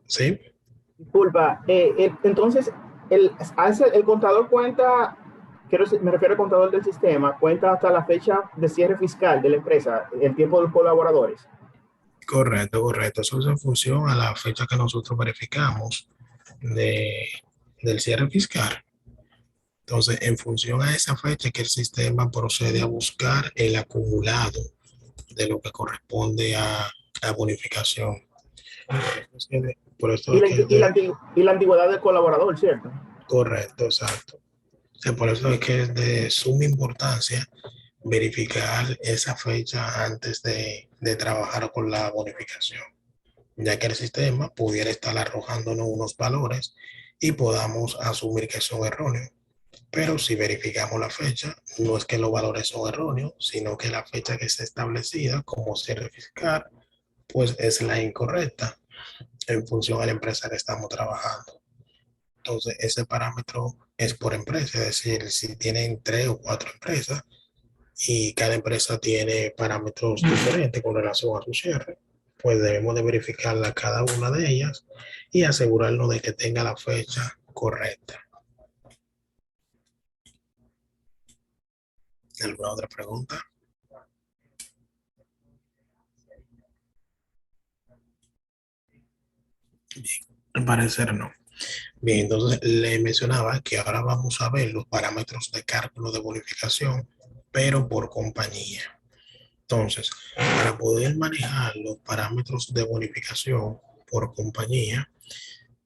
¿sí? Disculpa, entonces el contador cuenta, me refiero al contador del sistema, cuenta hasta la fecha de cierre fiscal de la empresa, el tiempo de los colaboradores. Correcto, correcto. Eso es en función a la fecha que nosotros verificamos del cierre fiscal. Entonces, en función a esa fecha que el sistema procede a buscar el acumulado de lo que corresponde a bonificación. Por eso y la antigüedad del colaborador, ¿cierto? Correcto, exacto. O sea, por eso es que es de suma importancia verificar esa fecha antes de trabajar con la bonificación, ya que el sistema pudiera estar arrojándonos unos valores y podamos asumir que son erróneos. Pero si verificamos la fecha, no es que los valores son erróneos, sino que la fecha que está establecida como cierre fiscal, pues es la incorrecta en función a la empresa que estamos trabajando. Entonces, ese parámetro es por empresa, es decir, si tienen 3 o 4 empresas y cada empresa tiene parámetros diferentes con relación a su cierre, pues debemos de verificarla cada una de ellas y asegurarnos de que tenga la fecha correcta. ¿Alguna otra pregunta? Bien, al parecer no. Bien, entonces le mencionaba que ahora vamos a ver los parámetros de cálculo de bonificación, pero por compañía. Entonces, para poder manejar los parámetros de bonificación por compañía,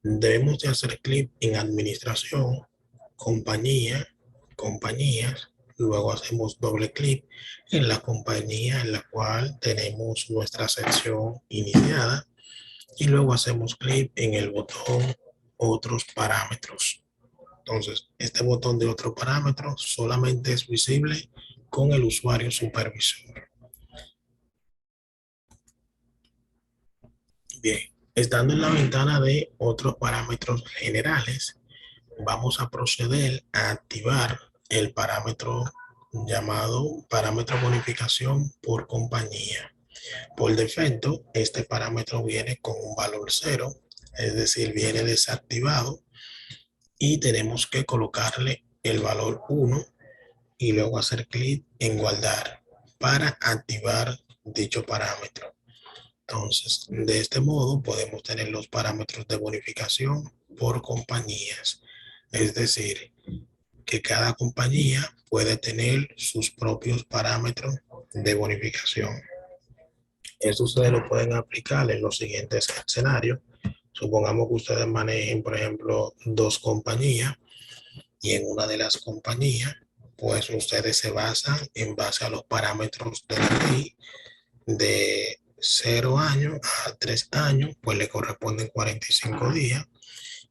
debemos de hacer clic en administración, compañía, compañías, luego hacemos doble clic en la compañía en la cual tenemos nuestra sección iniciada y luego hacemos clic en el botón otros parámetros. Entonces, este botón de otro parámetro solamente es visible con el usuario supervisor. Bien, estando en la ventana de otros parámetros generales, vamos a proceder a activar el parámetro llamado parámetro bonificación por compañía. Por defecto, este parámetro viene con un valor 0, es decir, viene desactivado y tenemos que colocarle el valor 1 y luego hacer clic en guardar para activar dicho parámetro. Entonces, de este modo podemos tener los parámetros de bonificación por compañías. Es decir, que cada compañía puede tener sus propios parámetros de bonificación. Eso ustedes lo pueden aplicar en los siguientes escenarios. Supongamos que ustedes manejen, por ejemplo, 2 compañías y en una de las compañías, pues ustedes se basan en base a los parámetros de la ley de 0 años a 3 años, pues le corresponden 45 días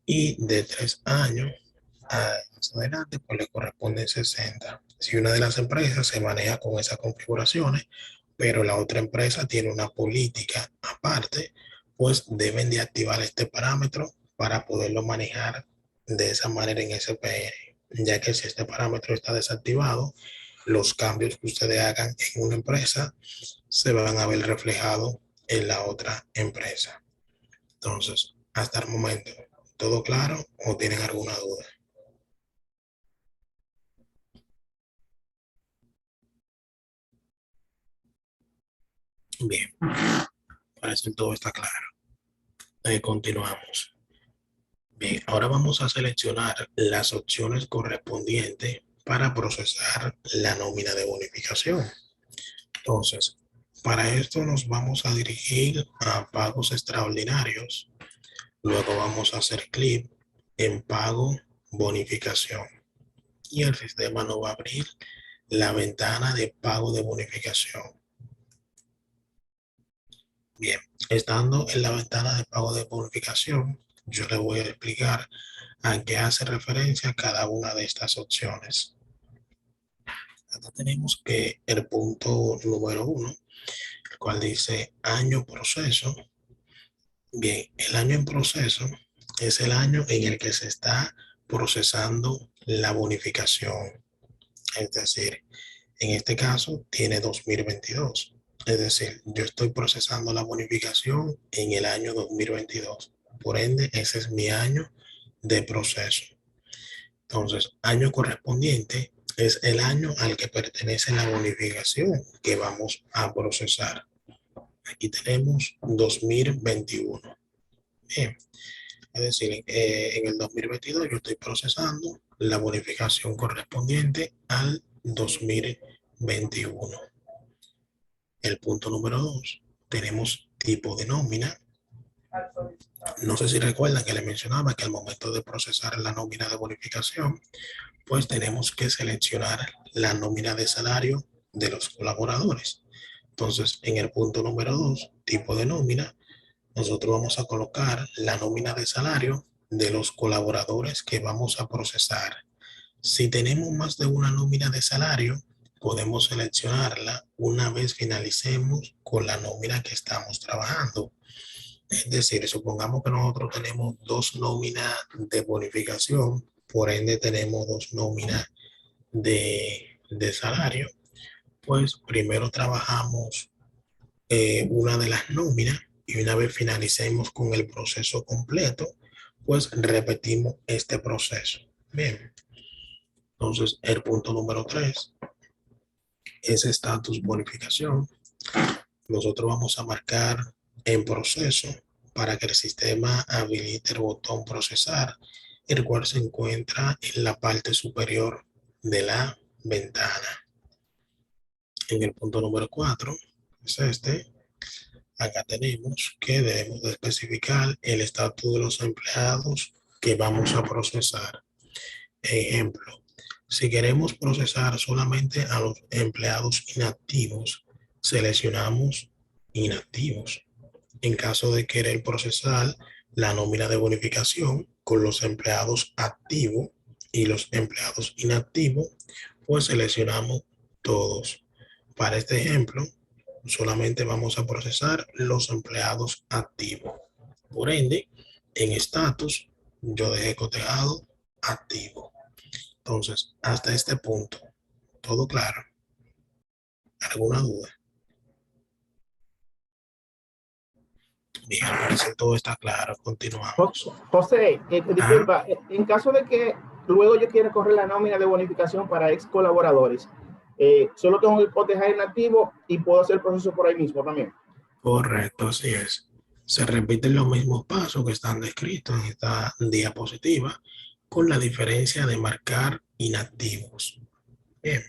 y de 3 años más adelante, pues le corresponden 60. Si una de las empresas se maneja con esas configuraciones, pero la otra empresa tiene una política aparte, pues deben de activar este parámetro para poderlo manejar de esa manera en SPN, ya que si este parámetro está desactivado, los cambios que ustedes hagan en una empresa se van a ver reflejados en la otra empresa. Entonces, hasta el momento, ¿todo claro o tienen alguna duda? Bien, parece que todo está claro. Continuamos. Bien, ahora vamos a seleccionar las opciones correspondientes para procesar la nómina de bonificación. Entonces, para esto nos vamos a dirigir a pagos extraordinarios. Luego vamos a hacer clic en pago bonificación y el sistema nos va a abrir la ventana de pago de bonificación. Bien, estando en la ventana de pago de bonificación, yo le voy a explicar a qué hace referencia cada una de estas opciones. Acá tenemos que el punto número 1, el cual dice año proceso. Bien, el año en proceso es el año en el que se está procesando la bonificación. Es decir, en este caso tiene 2022. Es decir, yo estoy procesando la bonificación en el año 2022. Por ende, ese es mi año de proceso. Entonces, año correspondiente es el año al que pertenece la bonificación que vamos a procesar. Aquí tenemos 2021. Bien, es decir, en el 2022 yo estoy procesando la bonificación correspondiente al 2021. El punto número 2, tenemos tipo de nómina. No sé si recuerdan que les mencionaba que al momento de procesar la nómina de bonificación, pues tenemos que seleccionar la nómina de salario de los colaboradores. Entonces, en el punto número 2, tipo de nómina, nosotros vamos a colocar la nómina de salario de los colaboradores que vamos a procesar. Si tenemos más de una nómina de salario, podemos seleccionarla una vez finalicemos con la nómina que estamos trabajando. Es decir, supongamos que nosotros tenemos 2 nóminas de bonificación, por ende tenemos 2 nóminas de salario, pues primero trabajamos una de las nóminas y una vez finalicemos con el proceso completo, pues repetimos este proceso. Bien, entonces el punto número 3 es estatus bonificación. Nosotros vamos a marcar en proceso para que el sistema habilite el botón procesar, el cual se encuentra en la parte superior de la ventana. En el punto número 4 es este. Acá tenemos que debemos de especificar el estatus de los empleados que vamos a procesar. Ejemplo, si queremos procesar solamente a los empleados inactivos, seleccionamos inactivos. En caso de querer procesar la nómina de bonificación con los empleados activos y los empleados inactivos, pues seleccionamos todos. Para este ejemplo, solamente vamos a procesar los empleados activos. Por ende, en estatus, yo dejé cotejado activo. Entonces, hasta este punto, ¿todo claro? ¿Alguna duda? Bien, parece todo está claro. Continuamos. José, disculpa, en caso de que luego yo quiera correr la nómina de bonificación para ex colaboradores, solo tengo que cotejar en activo y puedo hacer el proceso por ahí mismo también. Correcto, así es. Se repiten los mismos pasos que están descritos en esta diapositiva, con la diferencia de marcar inactivos. Bien.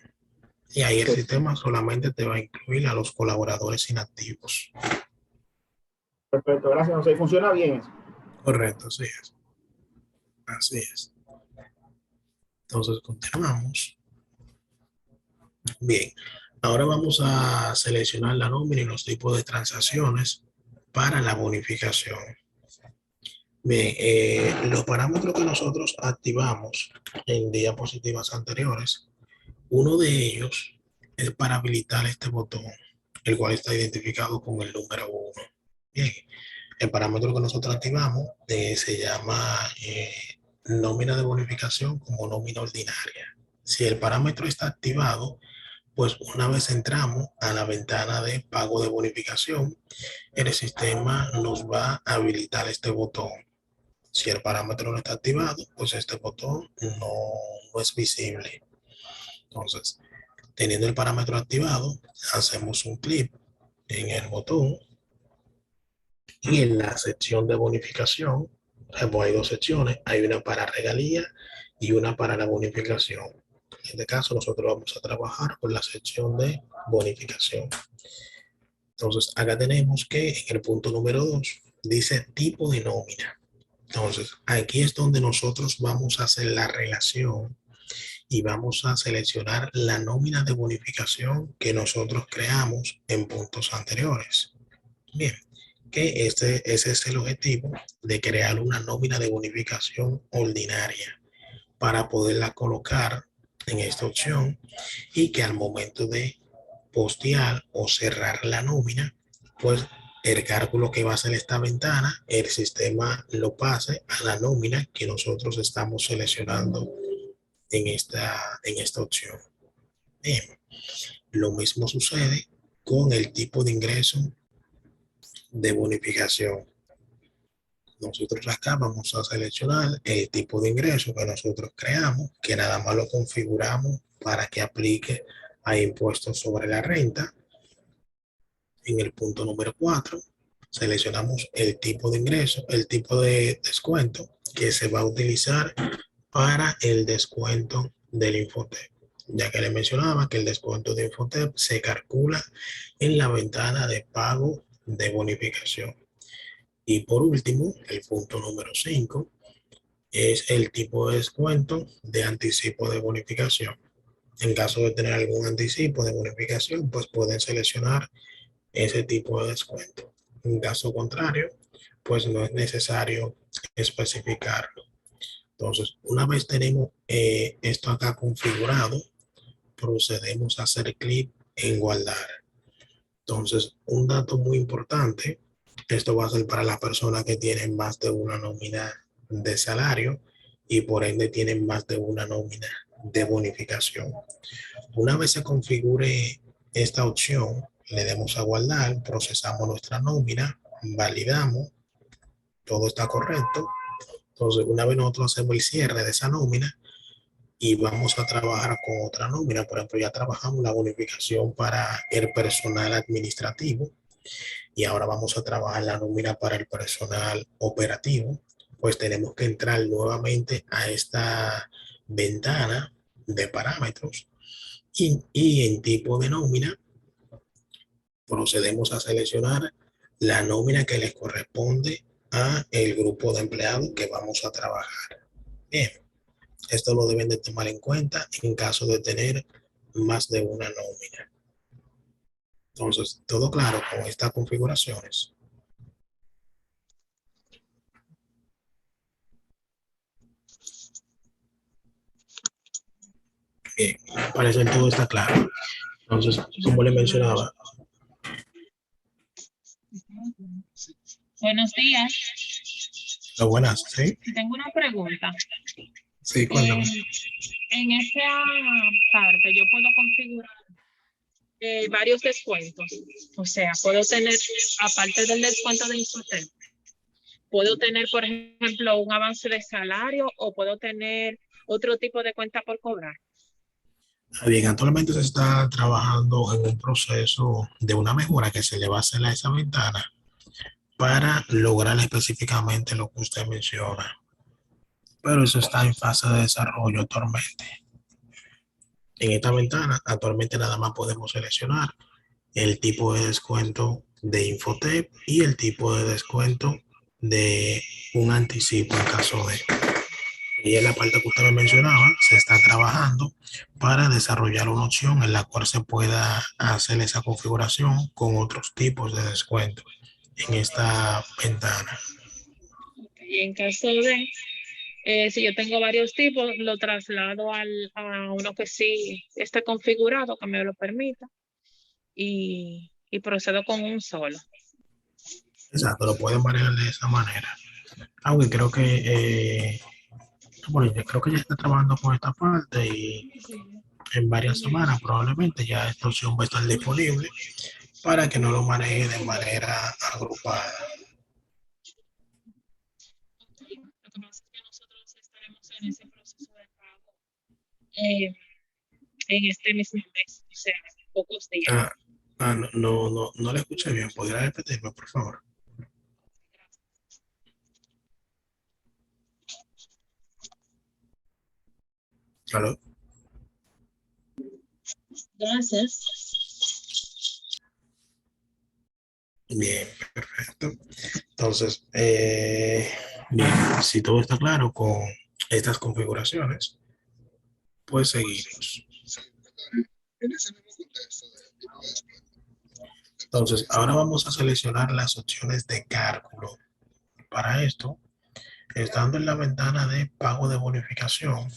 Y ahí el sistema solamente te va a incluir a los colaboradores inactivos. Perfecto, gracias, José. Funciona bien eso. Correcto, así es. Así es. Entonces continuamos. Bien, ahora vamos a seleccionar la nómina y los tipos de transacciones para la bonificación. Bien, los parámetros que nosotros activamos en diapositivas anteriores, uno de ellos es para habilitar este botón, el cual está identificado con el número 1. Bien, el parámetro que nosotros activamos se llama nómina de bonificación como nómina ordinaria. Si el parámetro está activado, pues una vez entramos a la ventana de pago de bonificación, el sistema nos va a habilitar este botón. Si el parámetro no está activado, pues este botón no es visible. Entonces, teniendo el parámetro activado, hacemos un clic en el botón y en la sección de bonificación, hay 2 secciones, hay una para regalía y una para la bonificación. En este caso, nosotros vamos a trabajar con la sección de bonificación. Entonces, acá tenemos que en el punto número 2 dice tipo de nómina. Entonces, aquí es donde nosotros vamos a hacer la relación y vamos a seleccionar la nómina de bonificación que nosotros creamos en puntos anteriores. Bien, que ese es el objetivo de crear una nómina de bonificación ordinaria para poderla colocar en esta opción y que al momento de postear o cerrar la nómina, pues el cálculo que va a hacer esta ventana, el sistema lo pase a la nómina que nosotros estamos seleccionando en esta opción. Bien, lo mismo sucede con el tipo de ingreso de bonificación. Nosotros acá vamos a seleccionar el tipo de ingreso que nosotros creamos, que nada más lo configuramos para que aplique a impuestos sobre la renta. En el punto número 4, seleccionamos el tipo de ingreso, el tipo de descuento que se va a utilizar para el descuento del Infotep. Ya que le mencionaba que el descuento de Infotep se calcula en la ventana de pago de bonificación. Y por último, el punto número 5 es el tipo de descuento de anticipo de bonificación. En caso de tener algún anticipo de bonificación, pues pueden seleccionar ese tipo de descuento. En caso contrario, pues no es necesario especificarlo. Entonces, una vez tenemos esto acá configurado, procedemos a hacer clic en guardar. Entonces, un dato muy importante, esto va a ser para las personas que tienen más de una nómina de salario y por ende tienen más de una nómina de bonificación. Una vez se configure esta opción, le demos a guardar, procesamos nuestra nómina, validamos, todo está correcto. Entonces, una vez nosotros hacemos el cierre de esa nómina y vamos a trabajar con otra nómina, por ejemplo, ya trabajamos la bonificación para el personal administrativo y ahora vamos a trabajar la nómina para el personal operativo, pues tenemos que entrar nuevamente a esta ventana de parámetros y en tipo de nómina procedemos a seleccionar la nómina que les corresponde a el grupo de empleados que vamos a trabajar. Bien, esto lo deben de tomar en cuenta en caso de tener más de una nómina. Entonces, todo claro con estas configuraciones. Bien, parece que todo está claro. Entonces, como le mencionaba. Buenos días. Buenas, ¿sí? Tengo una pregunta. Sí, cuéntame. En esa parte yo puedo configurar varios descuentos. O sea, puedo tener, aparte del descuento de Infotep, puedo tener, por ejemplo, un avance de salario o puedo tener otro tipo de cuenta por cobrar. Bien, actualmente se está trabajando en un proceso de una mejora que se le va a hacer a esa ventana para lograr específicamente lo que usted menciona. Pero eso está en fase de desarrollo actualmente. En esta ventana, actualmente nada más podemos seleccionar el tipo de descuento de Infotep y el tipo de descuento de un anticipo en caso de... Y en la parte que usted me mencionaba, se está trabajando para desarrollar una opción en la cual se pueda hacer esa configuración con otros tipos de descuento en esta ventana. Y en caso de, si yo tengo varios tipos, lo traslado a uno que sí esté configurado, que me lo permita, y procedo con un solo. Exacto, lo pueden manejar de esa manera. Aunque creo que, bueno, yo creo que ya está trabajando con esta parte y en varias semanas probablemente ya esta opción va a estar disponible para que no lo maneje de manera agrupada. Lo que pasa es que nosotros estaremos en ese proceso de pago en este mismo mes, o sea, en pocos días. No le escuché bien. ¿Podría repetirme, por favor? ¿Aló? Gracias. Bien, perfecto. Entonces, bien, si todo está claro con estas configuraciones, pues seguimos. Entonces, ahora vamos a seleccionar las opciones de cálculo. Para esto, estando en la ventana de pago de bonificación,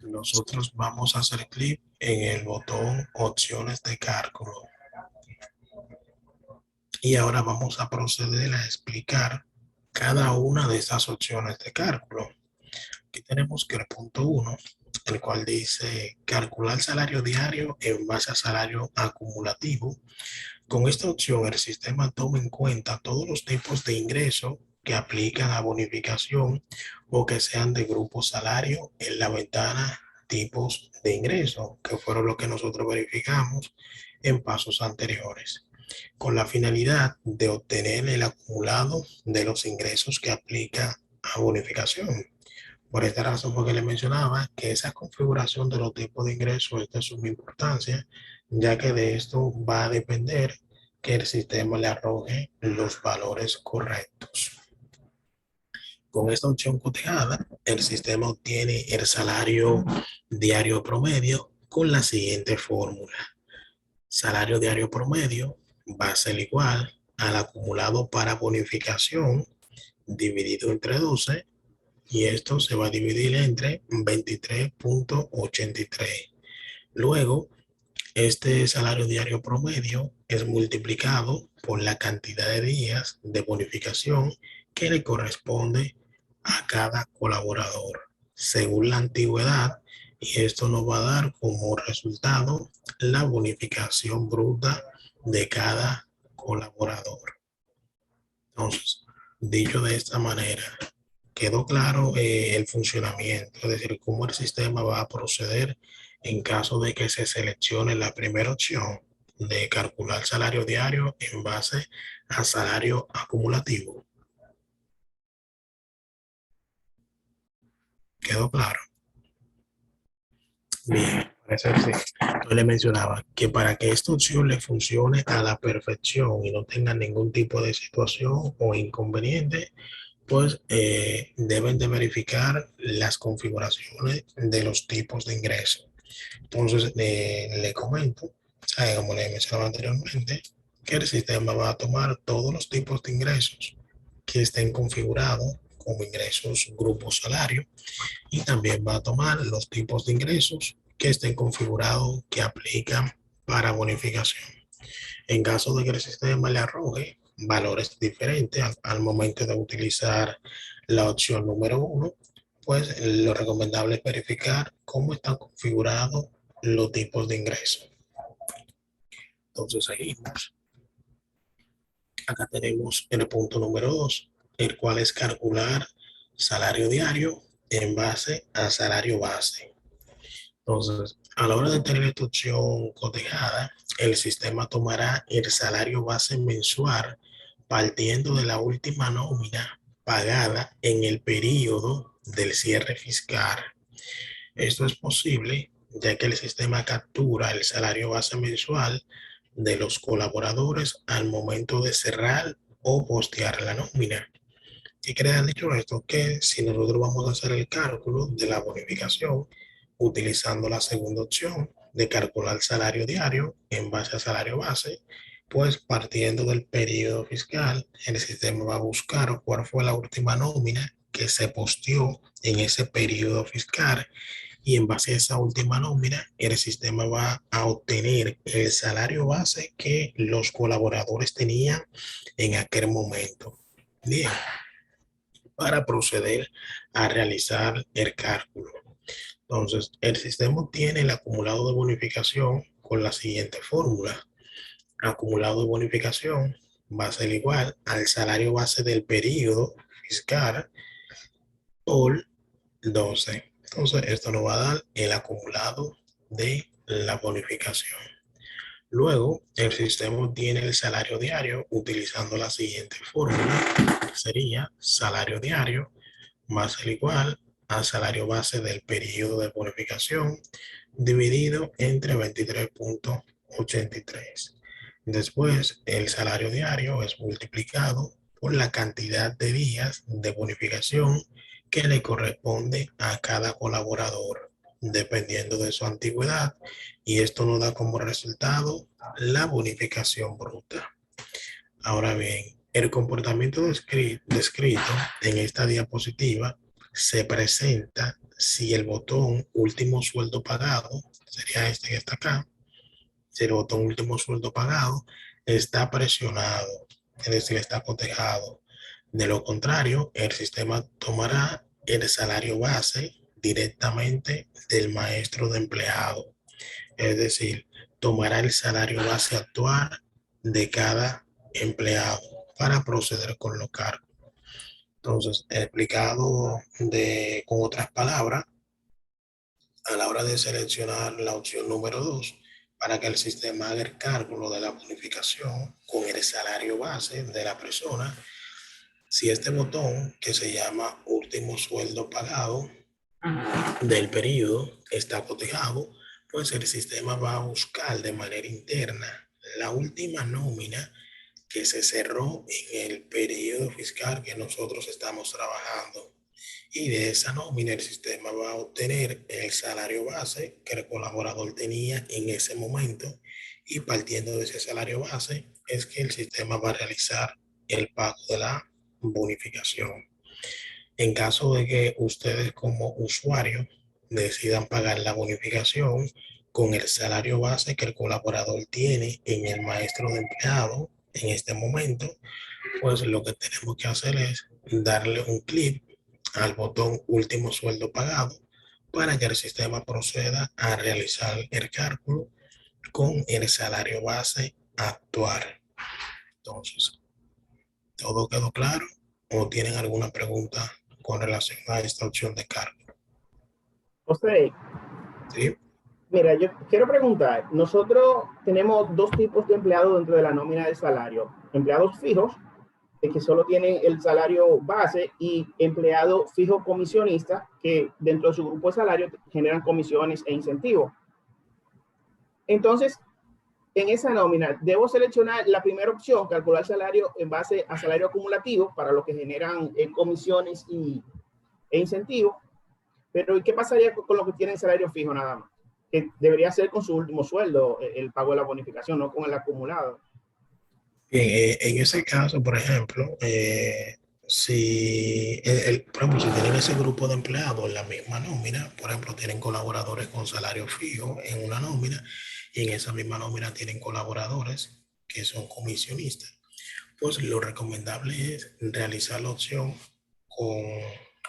nosotros vamos a hacer clic en el botón opciones de cálculo. Y ahora vamos a proceder a explicar cada una de estas opciones de cálculo. Aquí tenemos que el punto 1, el cual dice calcular salario diario en base a salario acumulativo. Con esta opción, el sistema toma en cuenta todos los tipos de ingresos que aplican a bonificación o que sean de grupo salario en la ventana tipos de ingresos, que fueron lo que nosotros verificamos en pasos anteriores, con la finalidad de obtener el acumulado de los ingresos que aplica a bonificación. Por esta razón, porque le mencionaba que esa configuración de los tipos de ingresos es de suma importancia, ya que de esto va a depender que el sistema le arroje los valores correctos. Con esta opción cotejada, el sistema obtiene el salario diario promedio con la siguiente fórmula. Salario diario promedio va a ser igual al acumulado para bonificación dividido entre 12 y esto se va a dividir entre 23.83. Luego, este salario diario promedio es multiplicado por la cantidad de días de bonificación que le corresponde a cada colaborador, según la antigüedad, y esto nos va a dar como resultado la bonificación bruta de cada colaborador. Entonces, dicho de esta manera, quedó claro el funcionamiento, es decir, cómo el sistema va a proceder en caso de que se seleccione la primera opción de calcular salario diario en base a salario acumulativo. ¿Quedó claro? Bien, parece que sí. Yo le mencionaba que para que esta opción le funcione a la perfección y no tenga ningún tipo de situación o inconveniente, pues deben de verificar las configuraciones de los tipos de ingresos. Entonces, le comento, como le mencionaba anteriormente, que el sistema va a tomar todos los tipos de ingresos que estén configurados como ingresos grupo salario, y también va a tomar los tipos de ingresos que estén configurados que aplican para bonificación. En caso de que el sistema le arroje valores diferentes al momento de utilizar la opción número 1, pues lo recomendable es verificar cómo están configurados los tipos de ingresos. Entonces seguimos. Acá tenemos el punto número 2, el cual es calcular salario diario en base a salario base. Entonces, a la hora de tener esta opción cotejada, el sistema tomará el salario base mensual partiendo de la última nómina pagada en el periodo del cierre fiscal. Esto es posible ya que el sistema captura el salario base mensual de los colaboradores al momento de cerrar o postear la nómina. ¿Qué quiere dicho esto? Que si nosotros vamos a hacer el cálculo de la bonificación utilizando la segunda opción de calcular salario diario en base a salario base, pues partiendo del periodo fiscal, el sistema va a buscar cuál fue la última nómina que se posteó en ese periodo fiscal, y en base a esa última nómina, el sistema va a obtener el salario base que los colaboradores tenían en aquel momento. Bien, para proceder a realizar el cálculo. Entonces, el sistema obtiene el acumulado de bonificación con la siguiente fórmula. Acumulado de bonificación va a ser igual al salario base del periodo fiscal por 12. Entonces, esto nos va a dar el acumulado de la bonificación. Luego, el sistema obtiene el salario diario utilizando la siguiente fórmula, que sería salario diario va a ser igual al salario base del periodo de bonificación dividido entre 23.83. Después, el salario diario es multiplicado por la cantidad de días de bonificación que le corresponde a cada colaborador, dependiendo de su antigüedad, y esto nos da como resultado la bonificación bruta. Ahora bien, el comportamiento descrito en esta diapositiva se presenta si el botón último sueldo pagado, sería este que está acá, si el botón último sueldo pagado está presionado, es decir, está cotejado. De lo contrario, el sistema tomará el salario base directamente del maestro de empleado, es decir, tomará el salario base actual de cada empleado para proceder con los cargos. Entonces, explicado con otras palabras, a la hora de seleccionar la opción número 2, para que el sistema haga el cálculo de la bonificación con el salario base de la persona, si este botón que se llama último sueldo pagado del periodo está cotejado, pues el sistema va a buscar de manera interna la última nómina que se cerró en el periodo fiscal que nosotros estamos trabajando, y de esa nómina el sistema va a obtener el salario base que el colaborador tenía en ese momento, y partiendo de ese salario base es que el sistema va a realizar el pago de la bonificación. En caso de que ustedes como usuarios decidan pagar la bonificación con el salario base que el colaborador tiene en el maestro de empleado en este momento, pues lo que tenemos que hacer es darle un clic al botón último sueldo pagado para que el sistema proceda a realizar el cálculo con el salario base actual. Entonces, ¿todo quedó claro? ¿O tienen alguna pregunta con relación a esta opción de cálculo? José, ¿Sí? mira, yo quiero preguntar, nosotros tenemos dos tipos de empleados dentro de la nómina de salario. Empleados fijos, que solo tienen el salario base, y empleados fijos comisionistas, que dentro de su grupo de salario generan comisiones e incentivos. Entonces, en esa nómina, debo seleccionar la primera opción, calcular salario en base a salario acumulativo para los que generan comisiones e incentivos. Pero ¿qué pasaría con los que tienen salario fijo nada más? Que debería ser con su último sueldo el pago de la bonificación, no con el acumulado. Bien, en ese caso, por ejemplo, por ejemplo, si tienen ese grupo de empleados en la misma nómina, por ejemplo, tienen colaboradores con salario fijo en una nómina y en esa misma nómina tienen colaboradores que son comisionistas, pues lo recomendable es realizar la opción con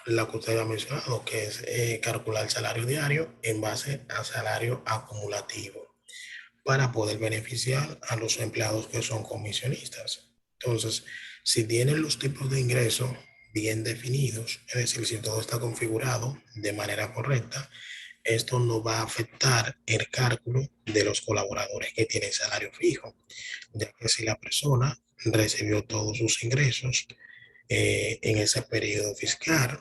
la que usted ha mencionado, que es calcular el salario diario en base a salario acumulativo, para poder beneficiar a los empleados que son comisionistas. Entonces, si tienen los tipos de ingresos bien definidos, es decir, si todo está configurado de manera correcta, esto no va a afectar el cálculo de los colaboradores que tienen salario fijo, ya que si la persona recibió todos sus ingresos en ese periodo fiscal,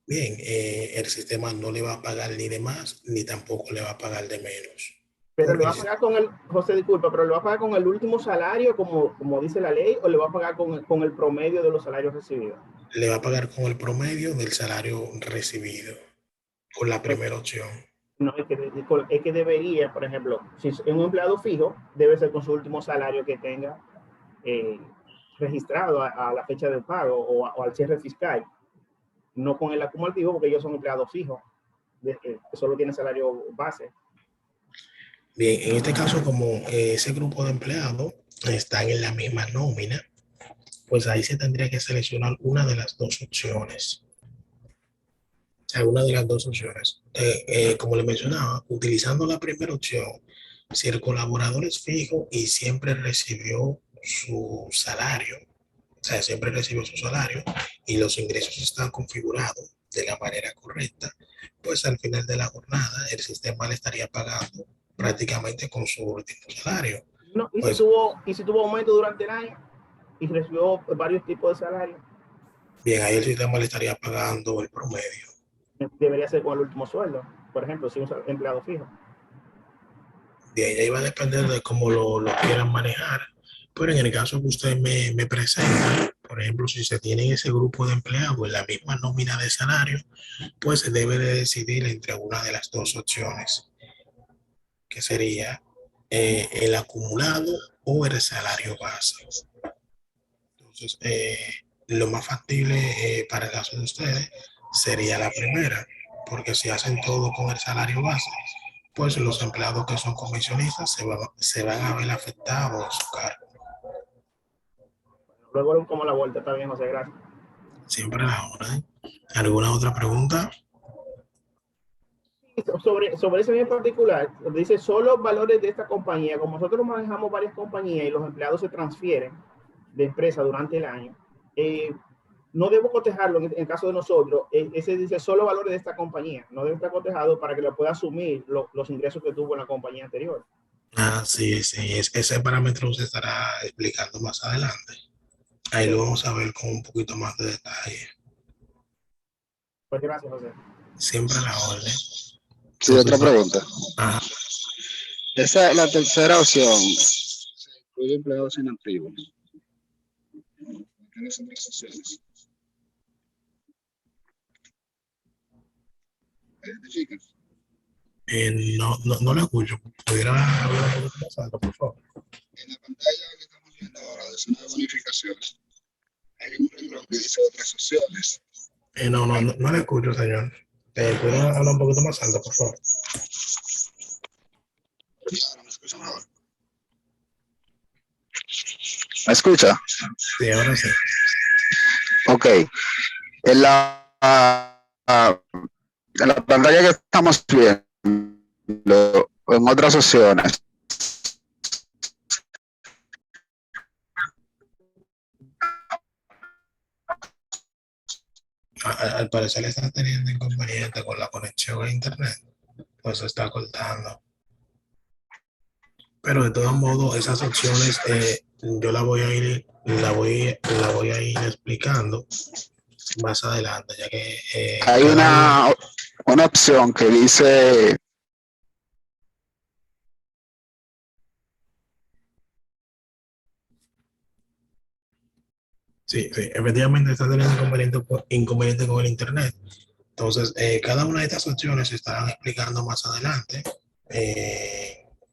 bien, el sistema no le va a pagar ni de más, ni tampoco le va a pagar de menos. Pero le va a pagar con el, José, disculpa, pero le va a pagar con el último salario, como dice la ley, o le va a pagar con el promedio de los salarios recibidos. Le va a pagar con el promedio del salario recibido, con la primera opción. No, es que debería, por ejemplo, si es un empleado fijo, debe ser con su último salario que tenga registrado a la fecha del pago o al cierre fiscal, no con el acumulativo, porque ellos son empleados fijos, que solo tienen salario base. Bien, en este caso, como ese grupo de empleados están en la misma nómina, pues ahí se tendría que seleccionar una de las dos opciones. O sea, una de las dos opciones. Como le mencionaba, utilizando la primera opción, si el colaborador es fijo y siempre recibió su salario, o sea, siempre recibió su salario y los ingresos están configurados de la manera correcta, pues al final de la jornada el sistema le estaría pagando prácticamente con su último salario. No, ¿y, pues, si tuvo aumento durante el año y recibió varios tipos de salario? Bien, ahí el sistema le estaría pagando el promedio. Debería ser con el último sueldo, por ejemplo, si un empleado fijo. Bien, ahí va a depender de cómo lo quieran manejar, pero en el caso que usted me presenta, por ejemplo, si se tiene ese grupo de empleados en la misma nómina de salario, pues se debe de decidir entre una de las dos opciones, que sería el acumulado o el salario base. Entonces, lo más factible para el caso de ustedes sería la primera, porque si hacen todo con el salario base, pues los empleados que son comisionistas se van a ver afectados en su cargo. Luego como la vuelta, está bien, José, gracias. Siempre a la hora. ¿Alguna otra pregunta? Sobre ese bien particular, dice solo valores de esta compañía. Como nosotros manejamos varias compañías y los empleados se transfieren de empresa durante el año, no debo cotejarlo en el caso de nosotros. Ese dice solo valores de esta compañía, no debe estar cotejado para que lo pueda asumir los ingresos que tuvo en la compañía anterior. Ah, sí, ese parámetro se estará explicando más adelante. Ahí lo vamos a ver con un poquito más de detalle. Pues gracias, José. Siempre a la orden. Sí, otra pregunta. Ajá. Esa es la tercera opción. Se incluye empleados inactivos. ¿Cuáles son las opciones? ¿Me identifican? No lo escucho. ¿Pudiera hablar un poquito más alto, por favor? En la pantalla que estamos viendo ahora de zona de bonificaciones, hay un renglón que dice otras opciones. No le escucho, señor. ¿Puede hablar un poquito más alto, por favor? ¿Me escucha? Sí, ahora sí. Ok. En en la pantalla que estamos viendo, en otras opciones, Al parecer está teniendo inconveniente con la conexión a internet, pues se está cortando. Pero de todos modos, esas opciones yo la voy a ir explicando más adelante, ya que hay cada una. una opción que dice, Sí, sí, efectivamente está teniendo inconveniente con el internet. Entonces, cada una de estas opciones se estarán explicando más adelante.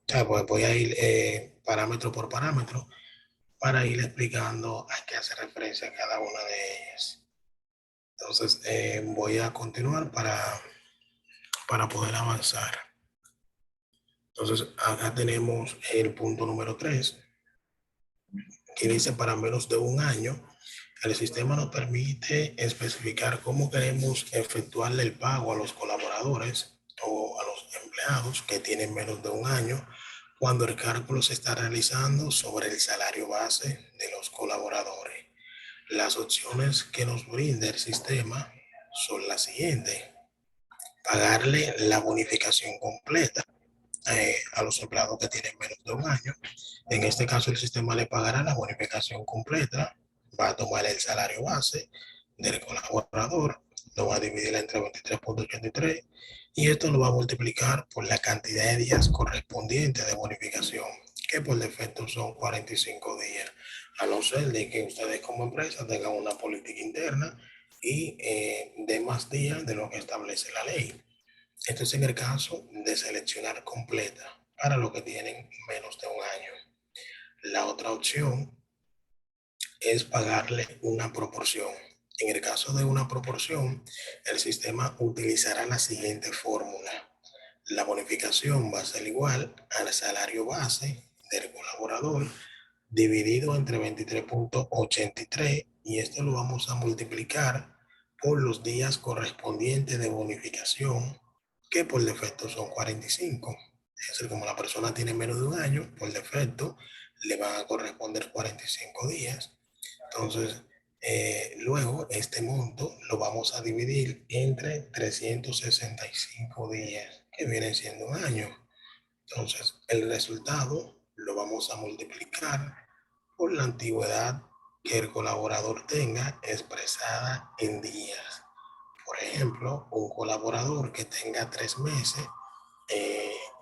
Pues voy a ir parámetro por parámetro para ir explicando a qué hace referencia cada una de ellas. Entonces, voy a continuar para poder avanzar. Entonces, acá tenemos el punto número 3, que dice para menos de un año. El sistema nos permite especificar cómo queremos efectuarle el pago a los colaboradores o a los empleados que tienen menos de un año cuando el cálculo se está realizando sobre el salario base de los colaboradores. Las opciones que nos brinda el sistema son las siguientes: pagarle la bonificación completa a los empleados que tienen menos de un año. En este caso, el sistema le pagará la bonificación completa, va a tomar el salario base del colaborador, lo va a dividir entre 23.83 y esto lo va a multiplicar por la cantidad de días correspondientes de bonificación, que por defecto son 45 días, a no ser de que ustedes como empresa tengan una política interna y de más días de lo que establece la ley. Esto es en el caso de seleccionar completa para los que tienen menos de un año. La otra opción es pagarle una proporción. En el caso de una proporción, el sistema utilizará la siguiente fórmula. La bonificación va a ser igual al salario base del colaborador dividido entre 23.83 y esto lo vamos a multiplicar por los días correspondientes de bonificación, que por defecto son 45. Es decir, como la persona tiene menos de un año, por defecto le van a corresponder 45 días. Entonces, luego este monto lo vamos a dividir entre 365 días, que vienen siendo un año. Entonces, el resultado lo vamos a multiplicar por la antigüedad que el colaborador tenga expresada en días. Por ejemplo, un colaborador que tenga 3 meses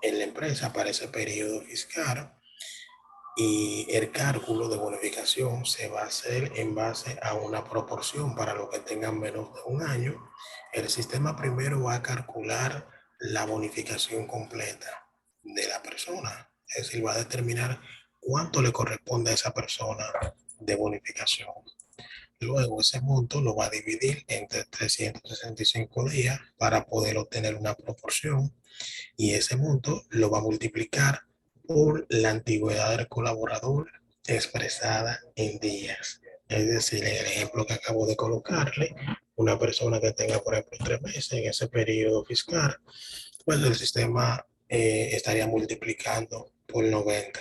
en la empresa para ese periodo fiscal, y el cálculo de bonificación se va a hacer en base a una proporción para los que tengan menos de un año. El sistema primero va a calcular la bonificación completa de la persona, es decir, va a determinar cuánto le corresponde a esa persona de bonificación. Luego ese monto lo va a dividir entre 365 días para poder obtener una proporción y ese monto lo va a multiplicar por la antigüedad del colaborador expresada en días. Es decir, en el ejemplo que acabo de colocarle, una persona que tenga, por ejemplo, 3 meses en ese periodo fiscal, pues el sistema estaría multiplicando por 90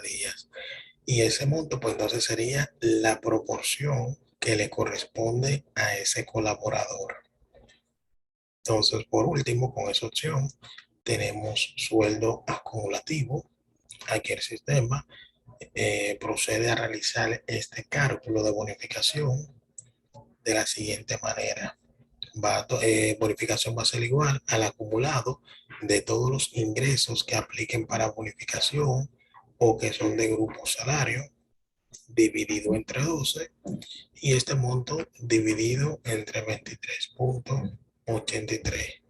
días. Y ese monto, pues entonces sería la proporción que le corresponde a ese colaborador. Entonces, por último, con esa opción, tenemos sueldo acumulativo. Aquí el sistema procede a realizar este cálculo de bonificación de la siguiente manera. Bonificación va a ser igual al acumulado de todos los ingresos que apliquen para bonificación o que son de grupo salario, dividido entre 12, y este monto dividido entre 23.83.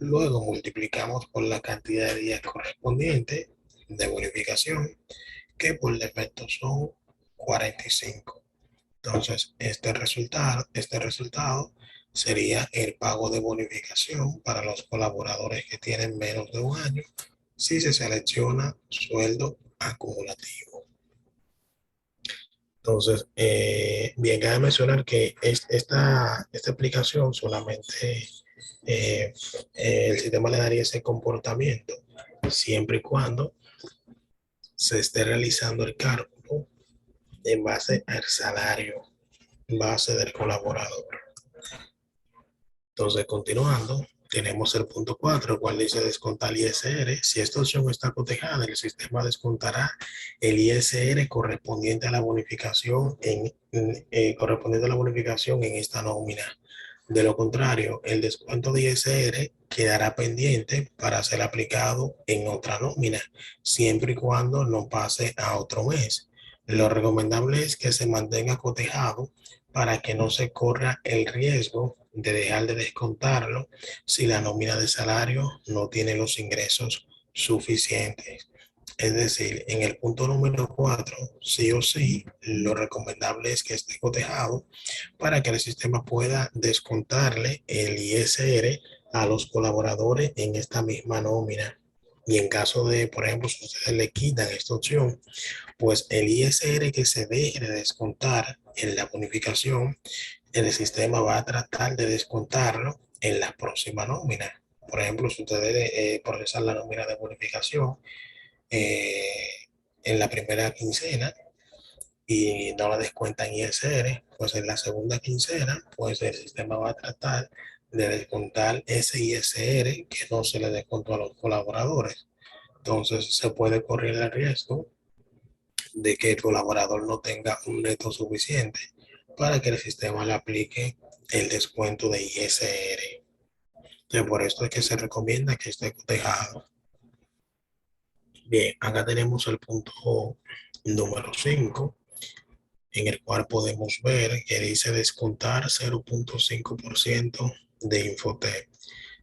Luego multiplicamos por la cantidad de días correspondientes de bonificación, que por defecto son 45. Entonces, este resultado sería el pago de bonificación para los colaboradores que tienen menos de un año si se selecciona sueldo acumulativo. Entonces, bien, cabe mencionar que esta aplicación solamente el sistema le daría ese comportamiento siempre y cuando se esté realizando el cálculo en base al salario base del colaborador. Entonces, continuando, tenemos el punto 4, el cual dice descontar ISR. Si esta opción está cotejada, el sistema descontará el ISR correspondiente a la bonificación en esta nómina. De lo contrario, el descuento de ISR quedará pendiente para ser aplicado en otra nómina, siempre y cuando no pase a otro mes. Lo recomendable es que se mantenga cotejado para que no se corra el riesgo de dejar de descontarlo si la nómina de salario no tiene los ingresos suficientes. Es decir, en el punto número 4, sí o sí, lo recomendable es que esté cotejado para que el sistema pueda descontarle el ISR a los colaboradores en esta misma nómina. Y en caso de, por ejemplo, si ustedes le quitan esta opción, pues el ISR que se deje de descontar en la bonificación, el sistema va a tratar de descontarlo en la próxima nómina. Por ejemplo, si ustedes procesan la nómina de bonificación en la primera quincena y no la descuentan ISR, pues en la segunda quincena, pues el sistema va a tratar de descontar ese ISR que no se le descontó a los colaboradores. Entonces se puede correr el riesgo de que el colaborador no tenga un neto suficiente para que el sistema le aplique el descuento de ISR. Entonces, por esto es que se recomienda que esté cotejado. Bien, acá tenemos el punto número 5, en el cual podemos ver que dice descontar 0.5% de Infotep.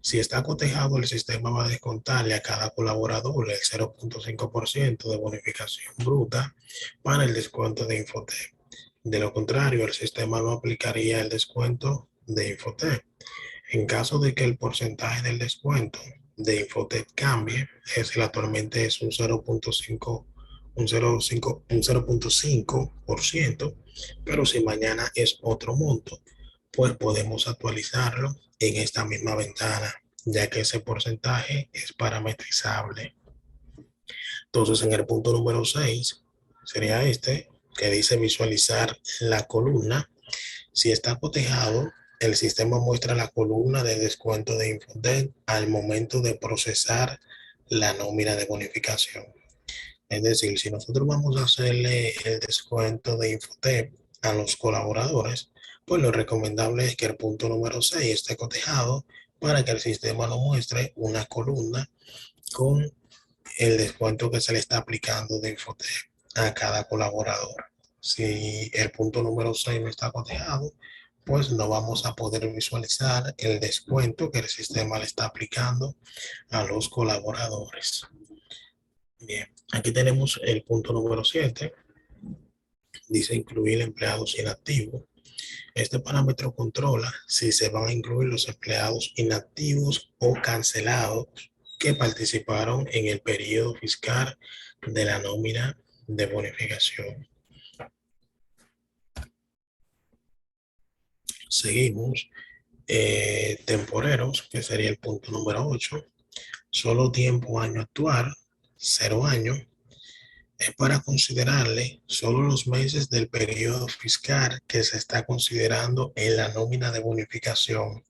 Si está cotejado, el sistema va a descontarle a cada colaborador el 0.5% de bonificación bruta para el descuento de Infotep. De lo contrario, el sistema no aplicaría el descuento de Infotep. En caso de que el porcentaje del descuento de Infotep cambie, es decir, actualmente es un 0.5%, pero si mañana es otro monto, pues podemos actualizarlo en esta misma ventana, ya que ese porcentaje es parametrizable. Entonces, en el punto número 6, sería este, que dice visualizar la columna. Si está cotejado, el sistema muestra la columna de descuento de Infotep al momento de procesar la nómina de bonificación. Es decir, si nosotros vamos a hacerle el descuento de Infotep a los colaboradores, pues lo recomendable es que el punto número 6 esté cotejado para que el sistema nos muestre una columna con el descuento que se le está aplicando de Infotep a cada colaborador. Si el punto número 6 no está cotejado, pues no vamos a poder visualizar el descuento que el sistema le está aplicando a los colaboradores. Bien, aquí tenemos el punto número 7. Dice incluir empleados inactivos. Este parámetro controla si se van a incluir los empleados inactivos o cancelados que participaron en el periodo fiscal de la nómina de bonificación. Seguimos. Temporeros, que sería el punto número 8. Solo tiempo año actual, 0 años. Es para considerarle solo los meses del periodo fiscal que se está considerando en la nómina de bonificación,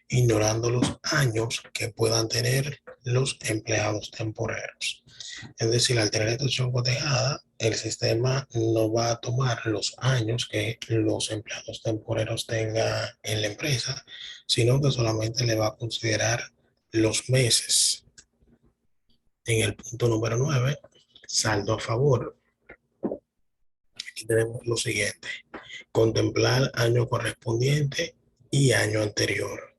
ignorando los años que puedan tener los empleados temporeros. Es decir, al tener esta opción cotejada, el sistema no va a tomar los años que los empleados temporeros tengan en la empresa, sino que solamente le va a considerar los meses. En el punto número 9, saldo a favor. Aquí tenemos lo siguiente: contemplar año correspondiente y año anterior.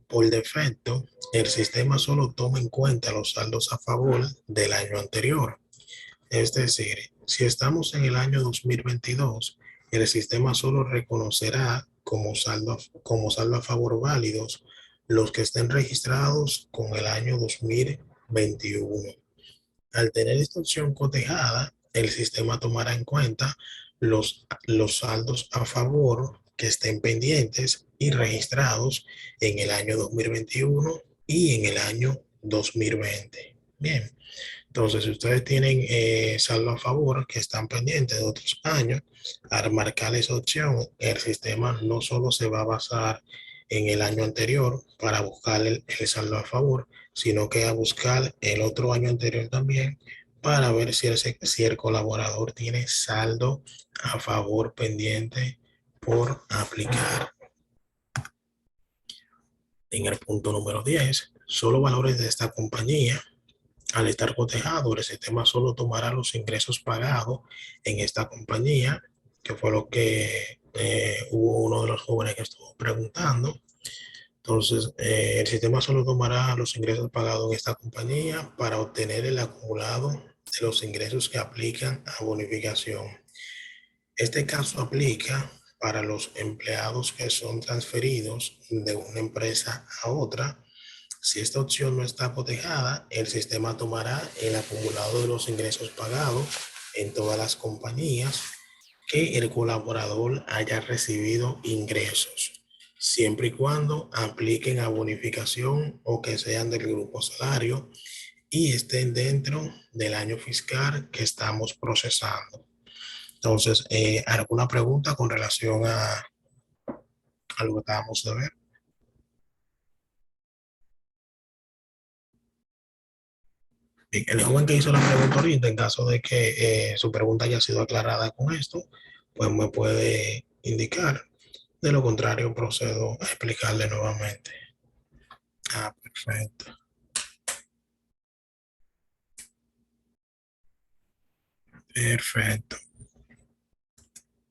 Por defecto, el sistema solo toma en cuenta los saldos a favor del año anterior. Es decir, si estamos en el año 2022 el sistema solo reconocerá como saldo a favor válidos los que estén registrados con el año 2021. Al tener esta opción cotejada, el sistema tomará en cuenta los saldos a favor que estén pendientes y registrados en el año 2021 y en el año 2020. Bien, entonces si ustedes tienen saldo a favor que están pendientes de otros años, al marcar esa opción, el sistema no solo se va a basar en el año anterior para buscar el saldo a favor, sino que a buscar el otro año anterior también para ver si el colaborador tiene saldo a favor pendiente por aplicar. En el punto número 10, solo valores de esta compañía. Al estar cotejado, el sistema solo tomará los ingresos pagados en esta compañía, que fue lo que hubo uno de los jóvenes que estuvo preguntando. Entonces, el sistema solo tomará los ingresos pagados en esta compañía para obtener el acumulado de los ingresos que aplican a bonificación. Este caso aplica para los empleados que son transferidos de una empresa a otra. Si esta opción no está cotejada, el sistema tomará el acumulado de los ingresos pagados en todas las compañías que el colaborador haya recibido ingresos, siempre y cuando apliquen a bonificación o que sean del grupo salario y estén dentro del año fiscal que estamos procesando. Entonces, ¿alguna pregunta con relación a lo que acabamos de ver? El joven que hizo la pregunta ahorita, en caso de que su pregunta haya sido aclarada con esto, pues me puede indicar. De lo contrario, procedo a explicarle nuevamente. Perfecto. Perfecto.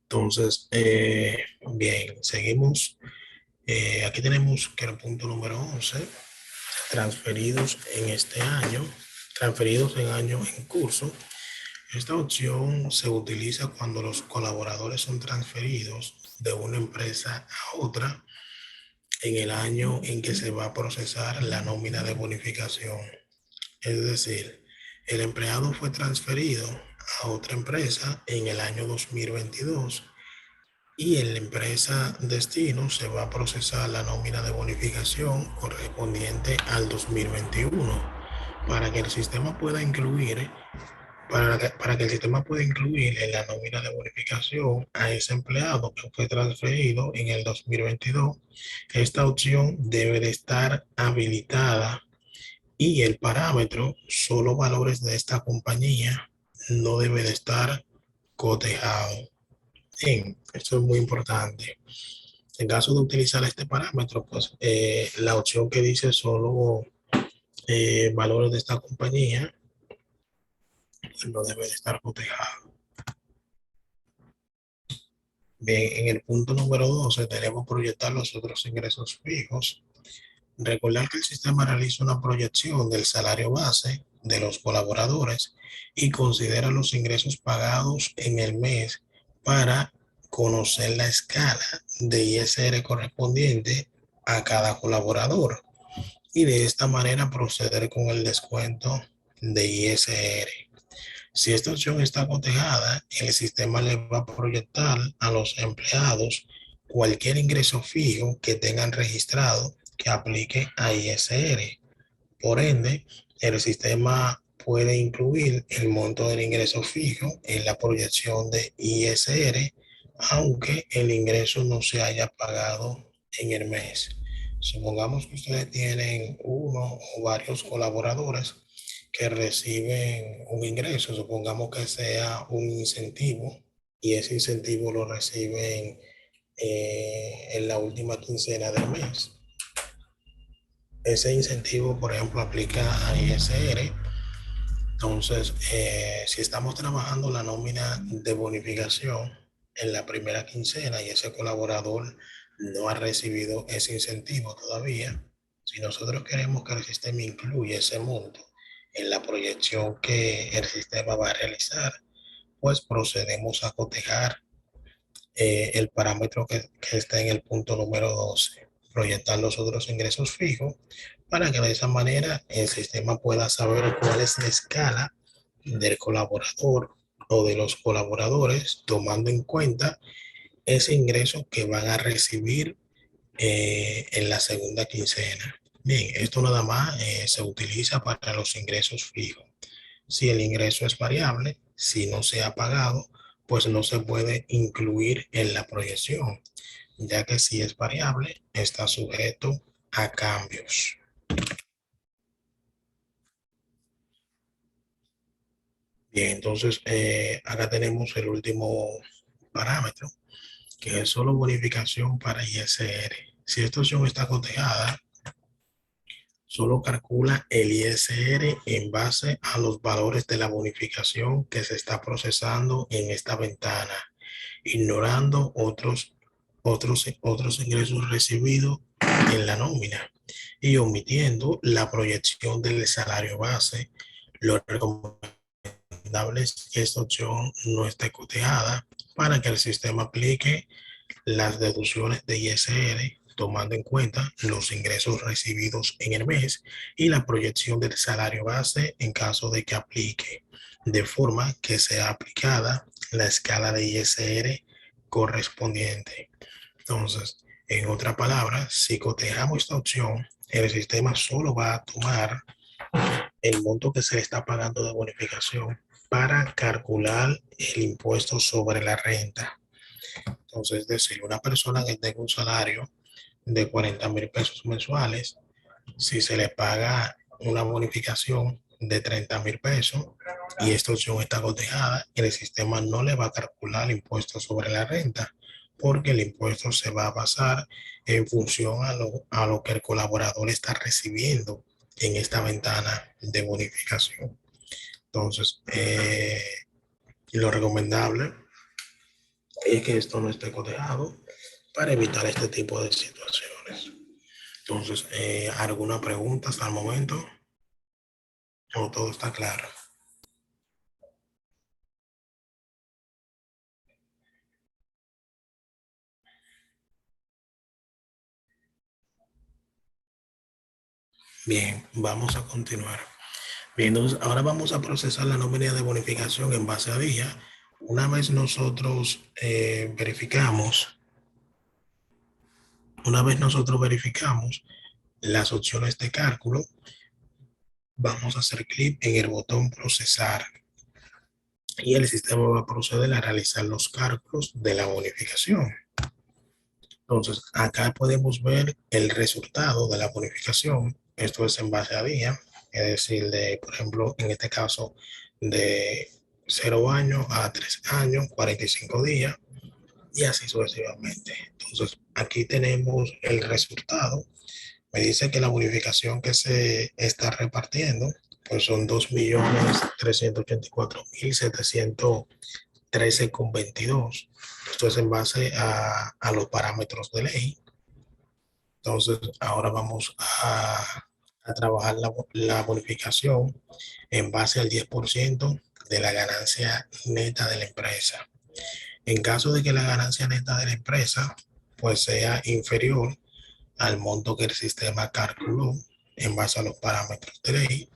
Entonces, bien, seguimos. Aquí tenemos que el punto número 11, transferidos en este año, transferidos en año en curso. Esta opción se utiliza cuando los colaboradores son transferidos de una empresa a otra en el año en que se va a procesar la nómina de bonificación. Es decir, el empleado fue transferido a otra empresa en el año 2022 y en la empresa destino se va a procesar la nómina de bonificación correspondiente al 2021 para que el sistema pueda incluir para que el sistema pueda incluir en la nómina de bonificación a ese empleado que fue transferido en el 2022. Esta opción debe de estar habilitada y el parámetro solo valores de esta compañía no debe de estar cotejado. Bien, esto es muy importante. En caso de utilizar este parámetro, pues la opción que dice solo valores de esta compañía no debe de estar cotejado. Bien, en el punto número 12 tenemos proyectar los otros ingresos fijos. Recordar que el sistema realiza una proyección del salario base de los colaboradores y considera los ingresos pagados en el mes para conocer la escala de ISR correspondiente a cada colaborador y de esta manera proceder con el descuento de ISR. Si esta opción está cotejada, el sistema le va a proyectar a los empleados cualquier ingreso fijo que tengan registrado que aplique a ISR. Por ende, el sistema puede incluir el monto del ingreso fijo en la proyección de ISR, aunque el ingreso no se haya pagado en el mes. Supongamos que ustedes tienen uno o varios colaboradores que reciben un ingreso, supongamos que sea un incentivo, y ese incentivo lo reciben en la última quincena del mes. Ese incentivo, por ejemplo, aplica a ISR. Entonces, si estamos trabajando la nómina de bonificación en la primera quincena y ese colaborador no ha recibido ese incentivo todavía, si nosotros queremos que el sistema incluya ese monto en la proyección que el sistema va a realizar, pues procedemos a cotejar el parámetro que está en el punto número 12, proyectar los otros ingresos fijos, para que de esa manera el sistema pueda saber cuál es la escala del colaborador o de los colaboradores, tomando en cuenta ese ingreso que van a recibir en la segunda quincena. Bien, esto nada más se utiliza para los ingresos fijos. Si el ingreso es variable, si no se ha pagado, pues no se puede incluir en la proyección, ya que si es variable, está sujeto a cambios. Bien, entonces acá tenemos el último parámetro, que es solo bonificación para ISR. Si esta opción está cotejada, solo calcula el ISR en base a los valores de la bonificación que se está procesando en esta ventana, ignorando otros ingresos recibidos en la nómina y omitiendo la proyección del salario base. Lo recomendable es que esta opción no esté cotejada para que el sistema aplique las deducciones de ISR, tomando en cuenta los ingresos recibidos en el mes y la proyección del salario base en caso de que aplique, de forma que sea aplicada la escala de ISR correspondiente. Entonces, en otras palabras, si cotejamos esta opción, el sistema solo va a tomar el monto que se le está pagando de bonificación para calcular el impuesto sobre la renta. Entonces, es decir, una persona que tenga un salario de 40,000 pesos mensuales, si se le paga una bonificación de 30,000 pesos y esta opción está cotejada, el sistema no le va a calcular el impuesto sobre la renta, porque el impuesto se va a basar en función a lo que el colaborador está recibiendo en esta ventana de bonificación. Entonces, lo recomendable es que esto no esté cotejado para evitar este tipo de situaciones. Entonces, ¿alguna pregunta hasta el momento? ¿O todo está claro? Bien, vamos a continuar. Bien, entonces ahora vamos a procesar la nómina de bonificación en base a día. Una vez nosotros verificamos las opciones de cálculo, vamos a hacer clic en el botón procesar y el sistema va a proceder a realizar los cálculos de la bonificación. Entonces, acá podemos ver el resultado de la bonificación. Esto es en base a día, es decir, por ejemplo, en este caso, de 0 años a 3 años, 45 días, y así sucesivamente. Entonces, aquí tenemos el resultado. Me dice que la bonificación que se está repartiendo, pues son 2.384.713,22. Esto es en base a los parámetros de ley. Entonces, ahora vamos a trabajar la bonificación en base al 10% de la ganancia neta de la empresa. En caso de que la ganancia neta de la empresa pues sea inferior al monto que el sistema calculó en base a los parámetros de ley,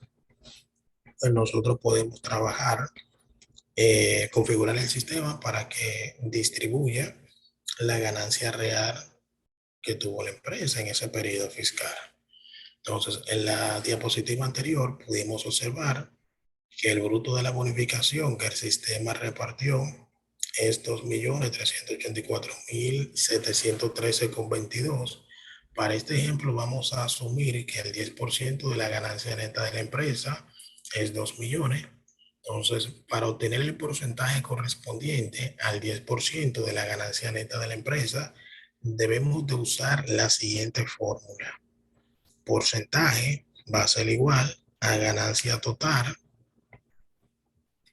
pues nosotros podemos trabajar, configurar el sistema para que distribuya la ganancia real que tuvo la empresa en ese periodo fiscal. Entonces, en la diapositiva anterior pudimos observar que el bruto de la bonificación que el sistema repartió es 2.384.713,22. Para este ejemplo vamos a asumir que el 10% de la ganancia neta de la empresa es 2 millones. Entonces, para obtener el porcentaje correspondiente al 10% de la ganancia neta de la empresa, debemos de usar la siguiente fórmula. Porcentaje va a ser igual a ganancia total,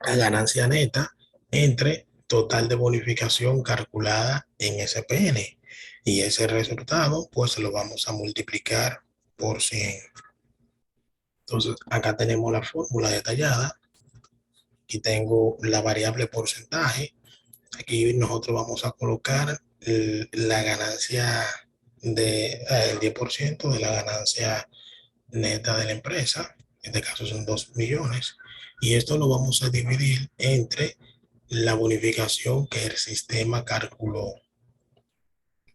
a ganancia neta, entre total de bonificación calculada en SPN. Y ese resultado, pues lo vamos a multiplicar por 100. Entonces, acá tenemos la fórmula detallada. Aquí tengo la variable porcentaje, Aquí nosotros vamos a colocar la ganancia el 10% de la ganancia neta de la empresa. En este caso son 2 millones. Y esto lo vamos a dividir entre la bonificación que el sistema calculó.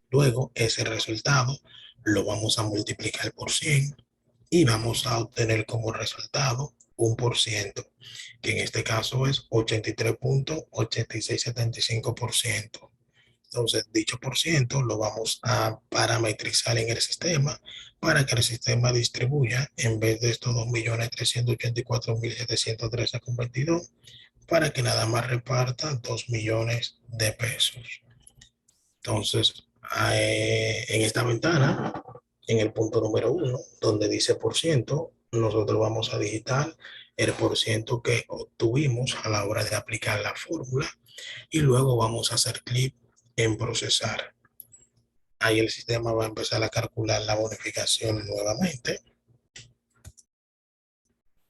Luego, ese resultado lo vamos a multiplicar por 100 y vamos a obtener como resultado un por ciento, que en este caso es 83.8675%. Entonces, dicho por ciento lo vamos a parametrizar en el sistema para que el sistema distribuya, en vez de estos 2.384.713,22, para que nada más reparta 2 millones de pesos. Entonces, en esta ventana, en el punto número 1, donde dice por ciento, nosotros vamos a digitar el por ciento que obtuvimos a la hora de aplicar la fórmula y luego vamos a hacer clic en procesar. Ahí el sistema va a empezar a calcular la bonificación nuevamente.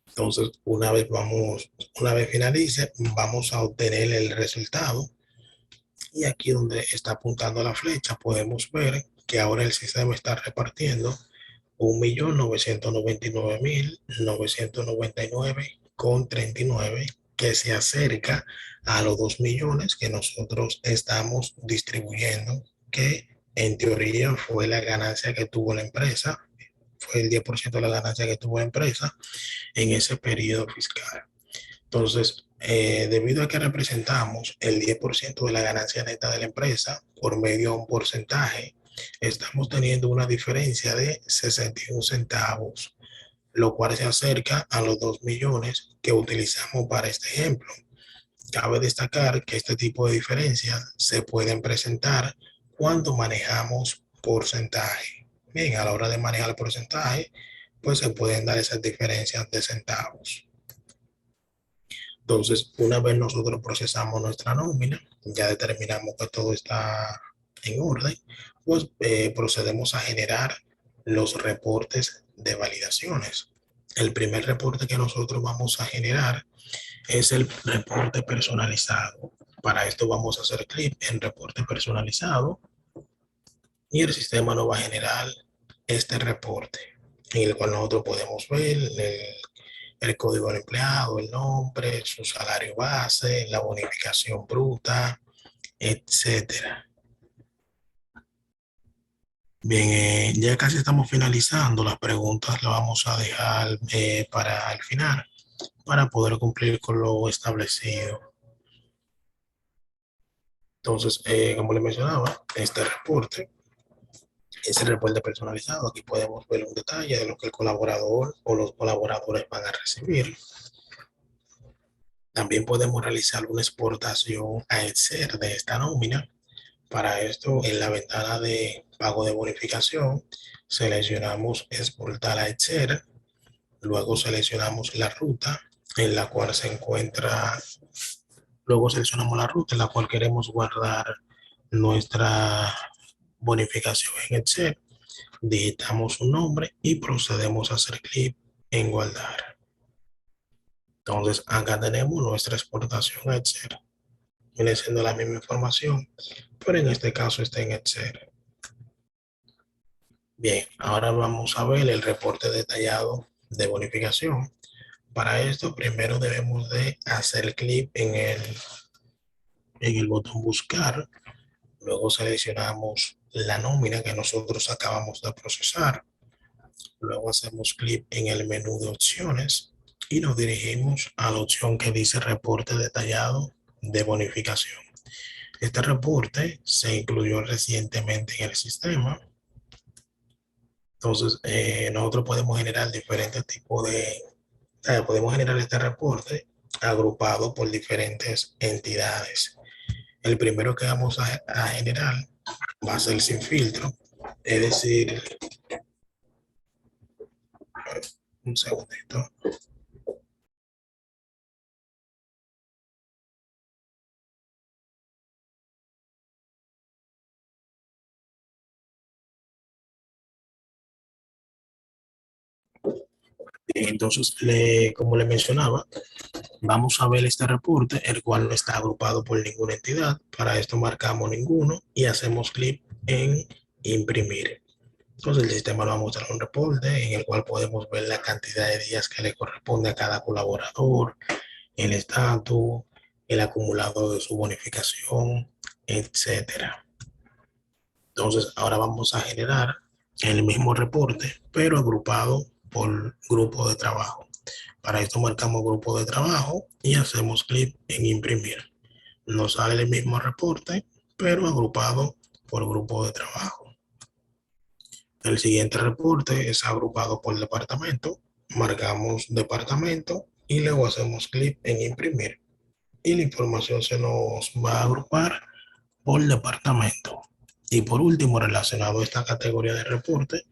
Entonces, una vez finalice, vamos a obtener el resultado. Y aquí donde está apuntando la flecha, podemos ver que ahora el sistema está repartiendo 1.999.999,39, que se acerca a los 2 millones que nosotros estamos distribuyendo, que en teoría fue la ganancia que tuvo la empresa, fue el 10% de la ganancia que tuvo la empresa en ese periodo fiscal. Entonces, debido a que representamos el 10% de la ganancia neta de la empresa por medio de un porcentaje, estamos teniendo una diferencia de 61 centavos, lo cual se acerca a los 2 millones que utilizamos para este ejemplo. Cabe destacar que este tipo de diferencias se pueden presentar cuando manejamos porcentaje. Bien, a la hora de manejar el porcentaje, pues se pueden dar esas diferencias de centavos. Entonces, una vez nosotros procesamos nuestra nómina, ya determinamos que todo está en orden, pues procedemos a generar los reportes de validaciones. El primer reporte que nosotros vamos a generar es el reporte personalizado. Para esto vamos a hacer clic en reporte personalizado y el sistema nos va a generar este reporte, en el cual nosotros podemos ver el código del empleado, el nombre, su salario base, la bonificación bruta, etcétera. Bien, ya casi estamos finalizando. Las preguntas las vamos a dejar para el final, para poder cumplir con lo establecido. Entonces, como les mencionaba, este reporte es el reporte personalizado. Aquí podemos ver un detalle de lo que el colaborador o los colaboradores van a recibir. También podemos realizar una exportación a Excel de esta nómina. Para esto, en la ventana de pago de bonificación, seleccionamos exportar a Excel. Luego seleccionamos la ruta en la cual se encuentra. Luego seleccionamos la ruta en la cual queremos guardar nuestra bonificación en Excel. Digitamos un nombre y procedemos a hacer clic en guardar. Entonces, acá tenemos nuestra exportación a Excel. Viene siendo la misma información, pero en este caso está en Excel. Bien, ahora vamos a ver el reporte detallado de bonificación. Para esto, primero debemos de hacer clic en el botón buscar. Luego seleccionamos la nómina que nosotros acabamos de procesar. Luego hacemos clic en el menú de opciones y nos dirigimos a la opción que dice reporte detallado de bonificación. Este reporte se incluyó recientemente en el sistema. Entonces, nosotros podemos generar diferentes tipos podemos generar este reporte agrupado por diferentes entidades. El primero que vamos a generar va a ser sin filtro, es decir, un segundito. Entonces, como le mencionaba, Vamos a ver este reporte, el cual no está agrupado por ninguna entidad. Para esto marcamos ninguno y hacemos clic en imprimir. Entonces el sistema nos va a mostrar un reporte en el cual podemos ver la cantidad de días que le corresponde a cada colaborador, el estatus, el acumulado de su bonificación, etcétera. Entonces ahora vamos a generar el mismo reporte, pero agrupado por grupo de trabajo. Para esto marcamos grupo de trabajo y hacemos clic en imprimir. Nos sale el mismo reporte, pero agrupado por grupo de trabajo. El siguiente reporte es agrupado por departamento. Marcamos departamento y luego hacemos clic en imprimir. Y la información se nos va a agrupar por departamento. Y por último, relacionado a esta categoría de reporte,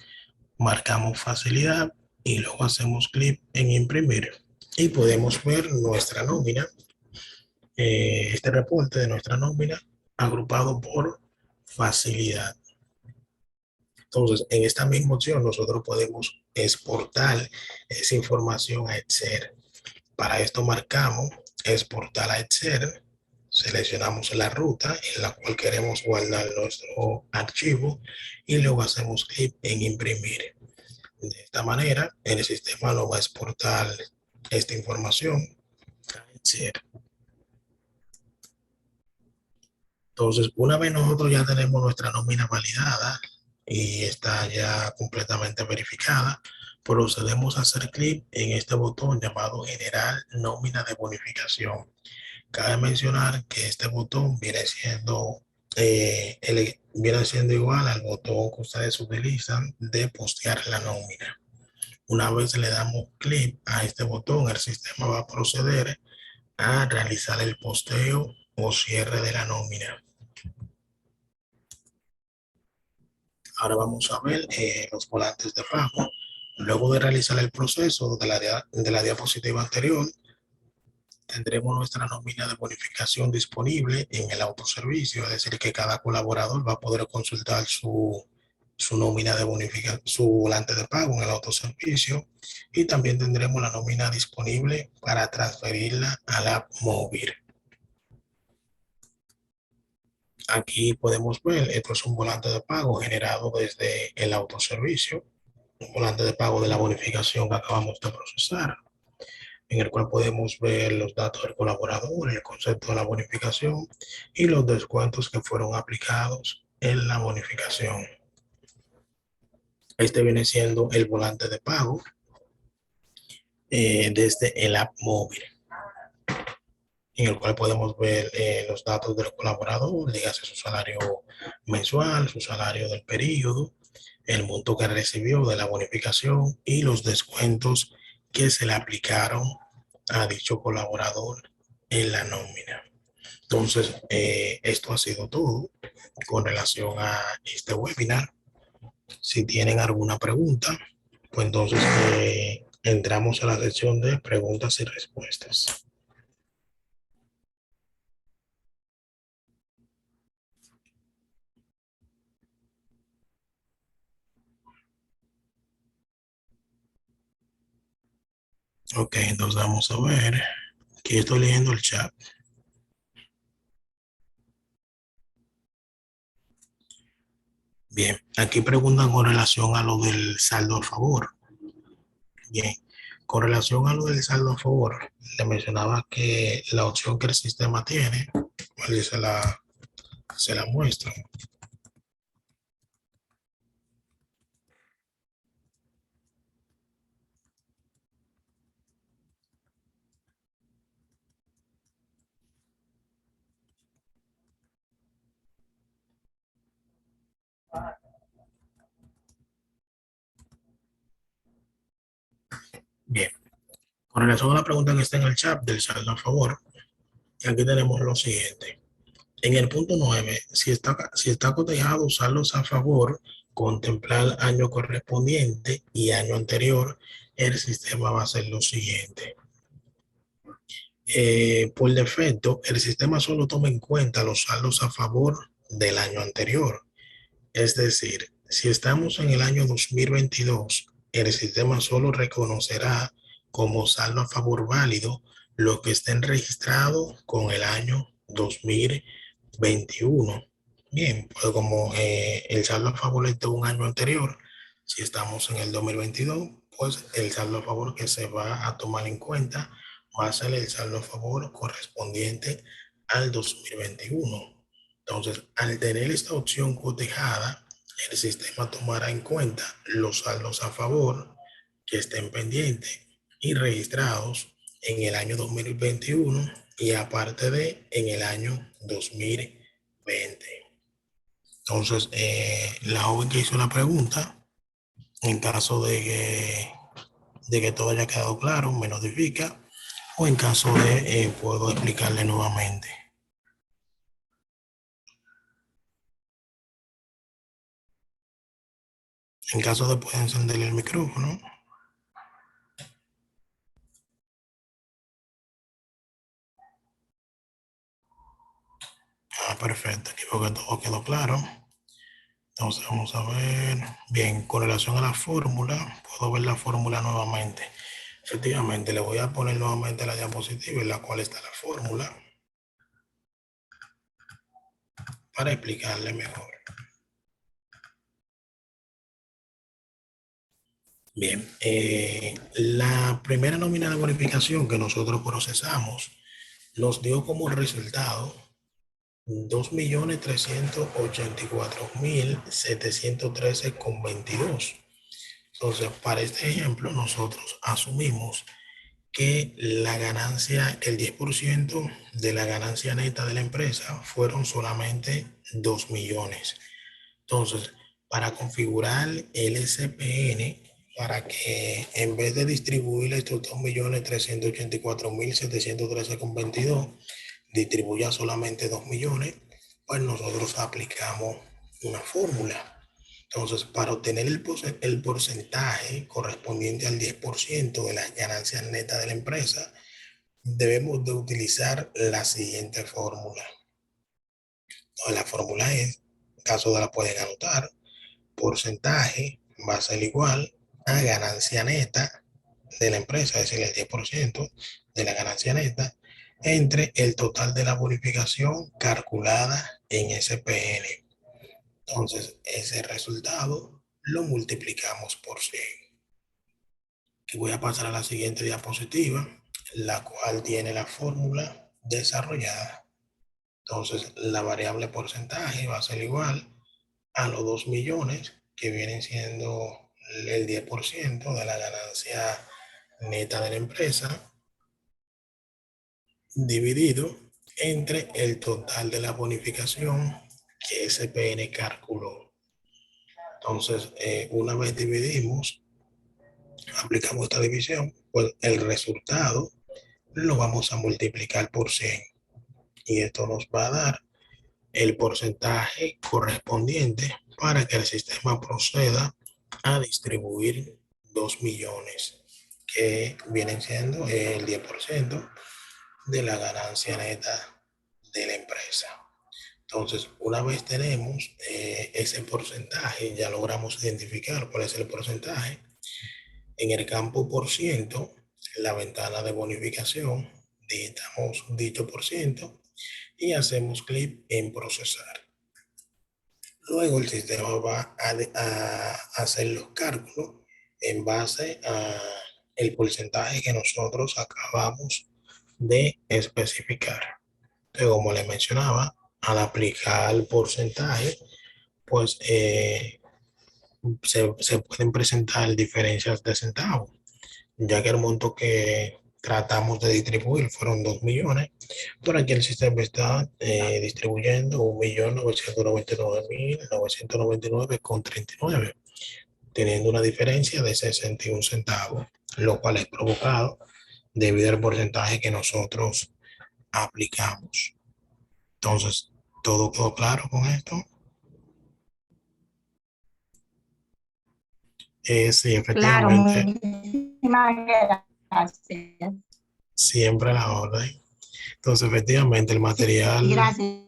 marcamos facilidad y luego hacemos clic en imprimir. Y podemos ver nuestra nómina, este reporte de nuestra nómina agrupado por facilidad. Entonces, en esta misma opción nosotros podemos exportar esa información a Excel. Para esto marcamos exportar a Excel, seleccionamos la ruta en la cual queremos guardar nuestro archivo y luego hacemos clic en imprimir. De esta manera, el sistema nos va a exportar esta información a Excel. Entonces, una vez nosotros ya tenemos nuestra nómina validada y está ya completamente verificada, procedemos a hacer clic en este botón llamado Generar Nómina de Bonificación. Cabe mencionar que este botón viene siendo igual al botón que ustedes utilizan de postear la nómina. Una vez le damos clic a este botón, el sistema va a proceder a realizar el posteo o cierre de la nómina. Ahora vamos a ver los volantes de pago. Luego de realizar el proceso de la diapositiva anterior, tendremos nuestra nómina de bonificación disponible en el autoservicio, es decir, que cada colaborador va a poder consultar su nómina de bonificación, su volante de pago en el autoservicio, y también tendremos la nómina disponible para transferirla a la app móvil. Aquí podemos ver, esto es un volante de pago generado desde el autoservicio, un volante de pago de la bonificación que acabamos de procesar, en el cual podemos ver los datos del colaborador, el concepto de la bonificación y los descuentos que fueron aplicados en la bonificación. Este viene siendo el volante de pago desde el app móvil, en el cual podemos ver los datos del colaborador, dígase su salario mensual, su salario del periodo, el monto que recibió de la bonificación y los descuentos que se le aplicaron a dicho colaborador en la nómina. Entonces, esto ha sido todo con relación a este webinar. Si tienen alguna pregunta, pues entonces entramos a la sección de preguntas y respuestas. Ok, entonces vamos a ver. Aquí estoy leyendo el chat. Bien, aquí preguntan con relación a lo del saldo a favor. Bien, con relación a lo del saldo a favor, le mencionaba que la opción que el sistema tiene, pues se la muestro. Bien, con relación a la pregunta que está en el chat del saldo a favor, aquí tenemos lo siguiente. En el punto 9, si está cotejado saldos a favor, contemplar año correspondiente y año anterior, el sistema va a hacer lo siguiente. Por defecto, el sistema solo toma en cuenta los saldos a favor del año anterior. Es decir, si estamos en el año 2022, el sistema solo reconocerá como saldo a favor válido los que estén registrados con el año 2021. Bien, pues como el saldo a favor es de un año anterior, si estamos en el 2022, pues el saldo a favor que se va a tomar en cuenta va a ser el saldo a favor correspondiente al 2021. Entonces, al tener esta opción cotejada, el sistema tomará en cuenta los saldos a favor que estén pendientes y registrados en el año 2021 y aparte de en el año 2020. Entonces, la joven que hizo la pregunta, en caso de que todo haya quedado claro, me notifica, o en caso de puedo explicarle nuevamente. En caso de pueda encenderle el micrófono. Perfecto, aquí veo que todo quedó claro. Entonces vamos a ver. Bien, con relación a la fórmula, puedo ver la fórmula nuevamente. Efectivamente, le voy a poner nuevamente la diapositiva en la cual está la fórmula para explicarle mejor. Bien, la primera nómina de bonificación que nosotros procesamos nos dio como resultado 2.384.713,22. Entonces, para este ejemplo, nosotros asumimos que la ganancia, el 10% de la ganancia neta de la empresa fueron solamente 2 millones. Entonces, para configurar el SPN, para que en vez de distribuir estos 2.384.713,22, distribuya solamente 2 millones, pues nosotros aplicamos una fórmula. Entonces, para obtener el porcentaje correspondiente al 10% de las ganancias netas de la empresa, debemos de utilizar la siguiente fórmula. Entonces, la fórmula es, en caso de la pueden anotar, porcentaje va a ser igual a ganancia neta de la empresa, es decir, el 10% de la ganancia neta, entre el total de la bonificación calculada en SPN. Entonces, ese resultado lo multiplicamos por 100. Y voy a pasar a la siguiente diapositiva, la cual tiene la fórmula desarrollada. Entonces, la variable porcentaje va a ser igual a los 2 millones, que vienen siendo el 10% de la ganancia neta de la empresa, dividido entre el total de la bonificación que SPN calculó. Entonces, una vez dividimos, aplicamos esta división, pues el resultado lo vamos a multiplicar por 100. Y esto nos va a dar el porcentaje correspondiente para que el sistema proceda a distribuir 2 millones, que vienen siendo el 10% de la ganancia neta de la empresa. Entonces, una vez tenemos ese porcentaje, ya logramos identificar cuál es el porcentaje. En el campo por ciento, en la ventana de bonificación, digitamos dicho por ciento y hacemos clic en procesar. Luego el sistema va a hacer los cálculos en base a el porcentaje que nosotros acabamos de especificar. Entonces, como les mencionaba, al aplicar el porcentaje, pues se pueden presentar diferencias de centavos, ya que el monto que tratamos de distribuir fueron 2 millones, por aquí el sistema está distribuyendo 1.999.999,39, teniendo una diferencia de 61 centavos, lo cual es provocado debido al porcentaje que nosotros aplicamos. Entonces, ¿todo quedó claro con esto? Sí, Claro, efectivamente, muchísimas gracias. siempre a la orden. Entonces, efectivamente, el material Gracias.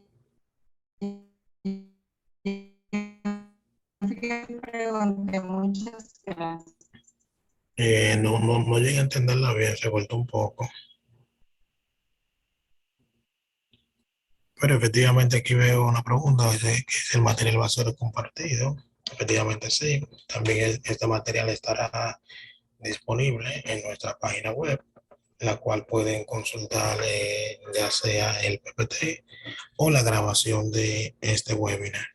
Pregunté, muchas gracias. no llegué a entenderla bien, se vuelto un poco. Pero efectivamente aquí veo una pregunta, dice que si el material va a ser compartido. Efectivamente sí. También este material estará disponible en nuestra página web, la cual pueden consultar ya sea el PPT o la grabación de este webinar.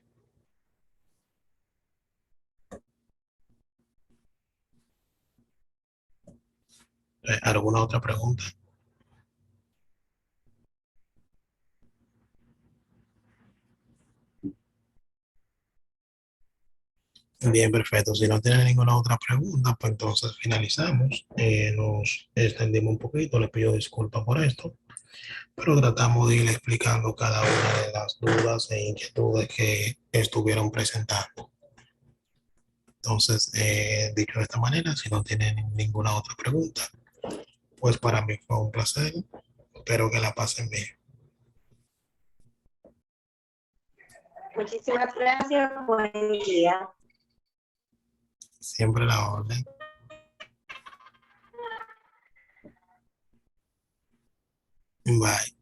¿Alguna otra pregunta? Bien, perfecto. Si no tienen ninguna otra pregunta, pues entonces finalizamos. Nos extendimos un poquito, les pido disculpas por esto, pero tratamos de ir explicando cada una de las dudas e inquietudes que estuvieron presentando. Entonces, dicho de esta manera, si no tienen ninguna otra pregunta, pues para mí fue un placer. Espero que la pasen bien. Muchísimas gracias. Buen día. Siempre la orden. Bye.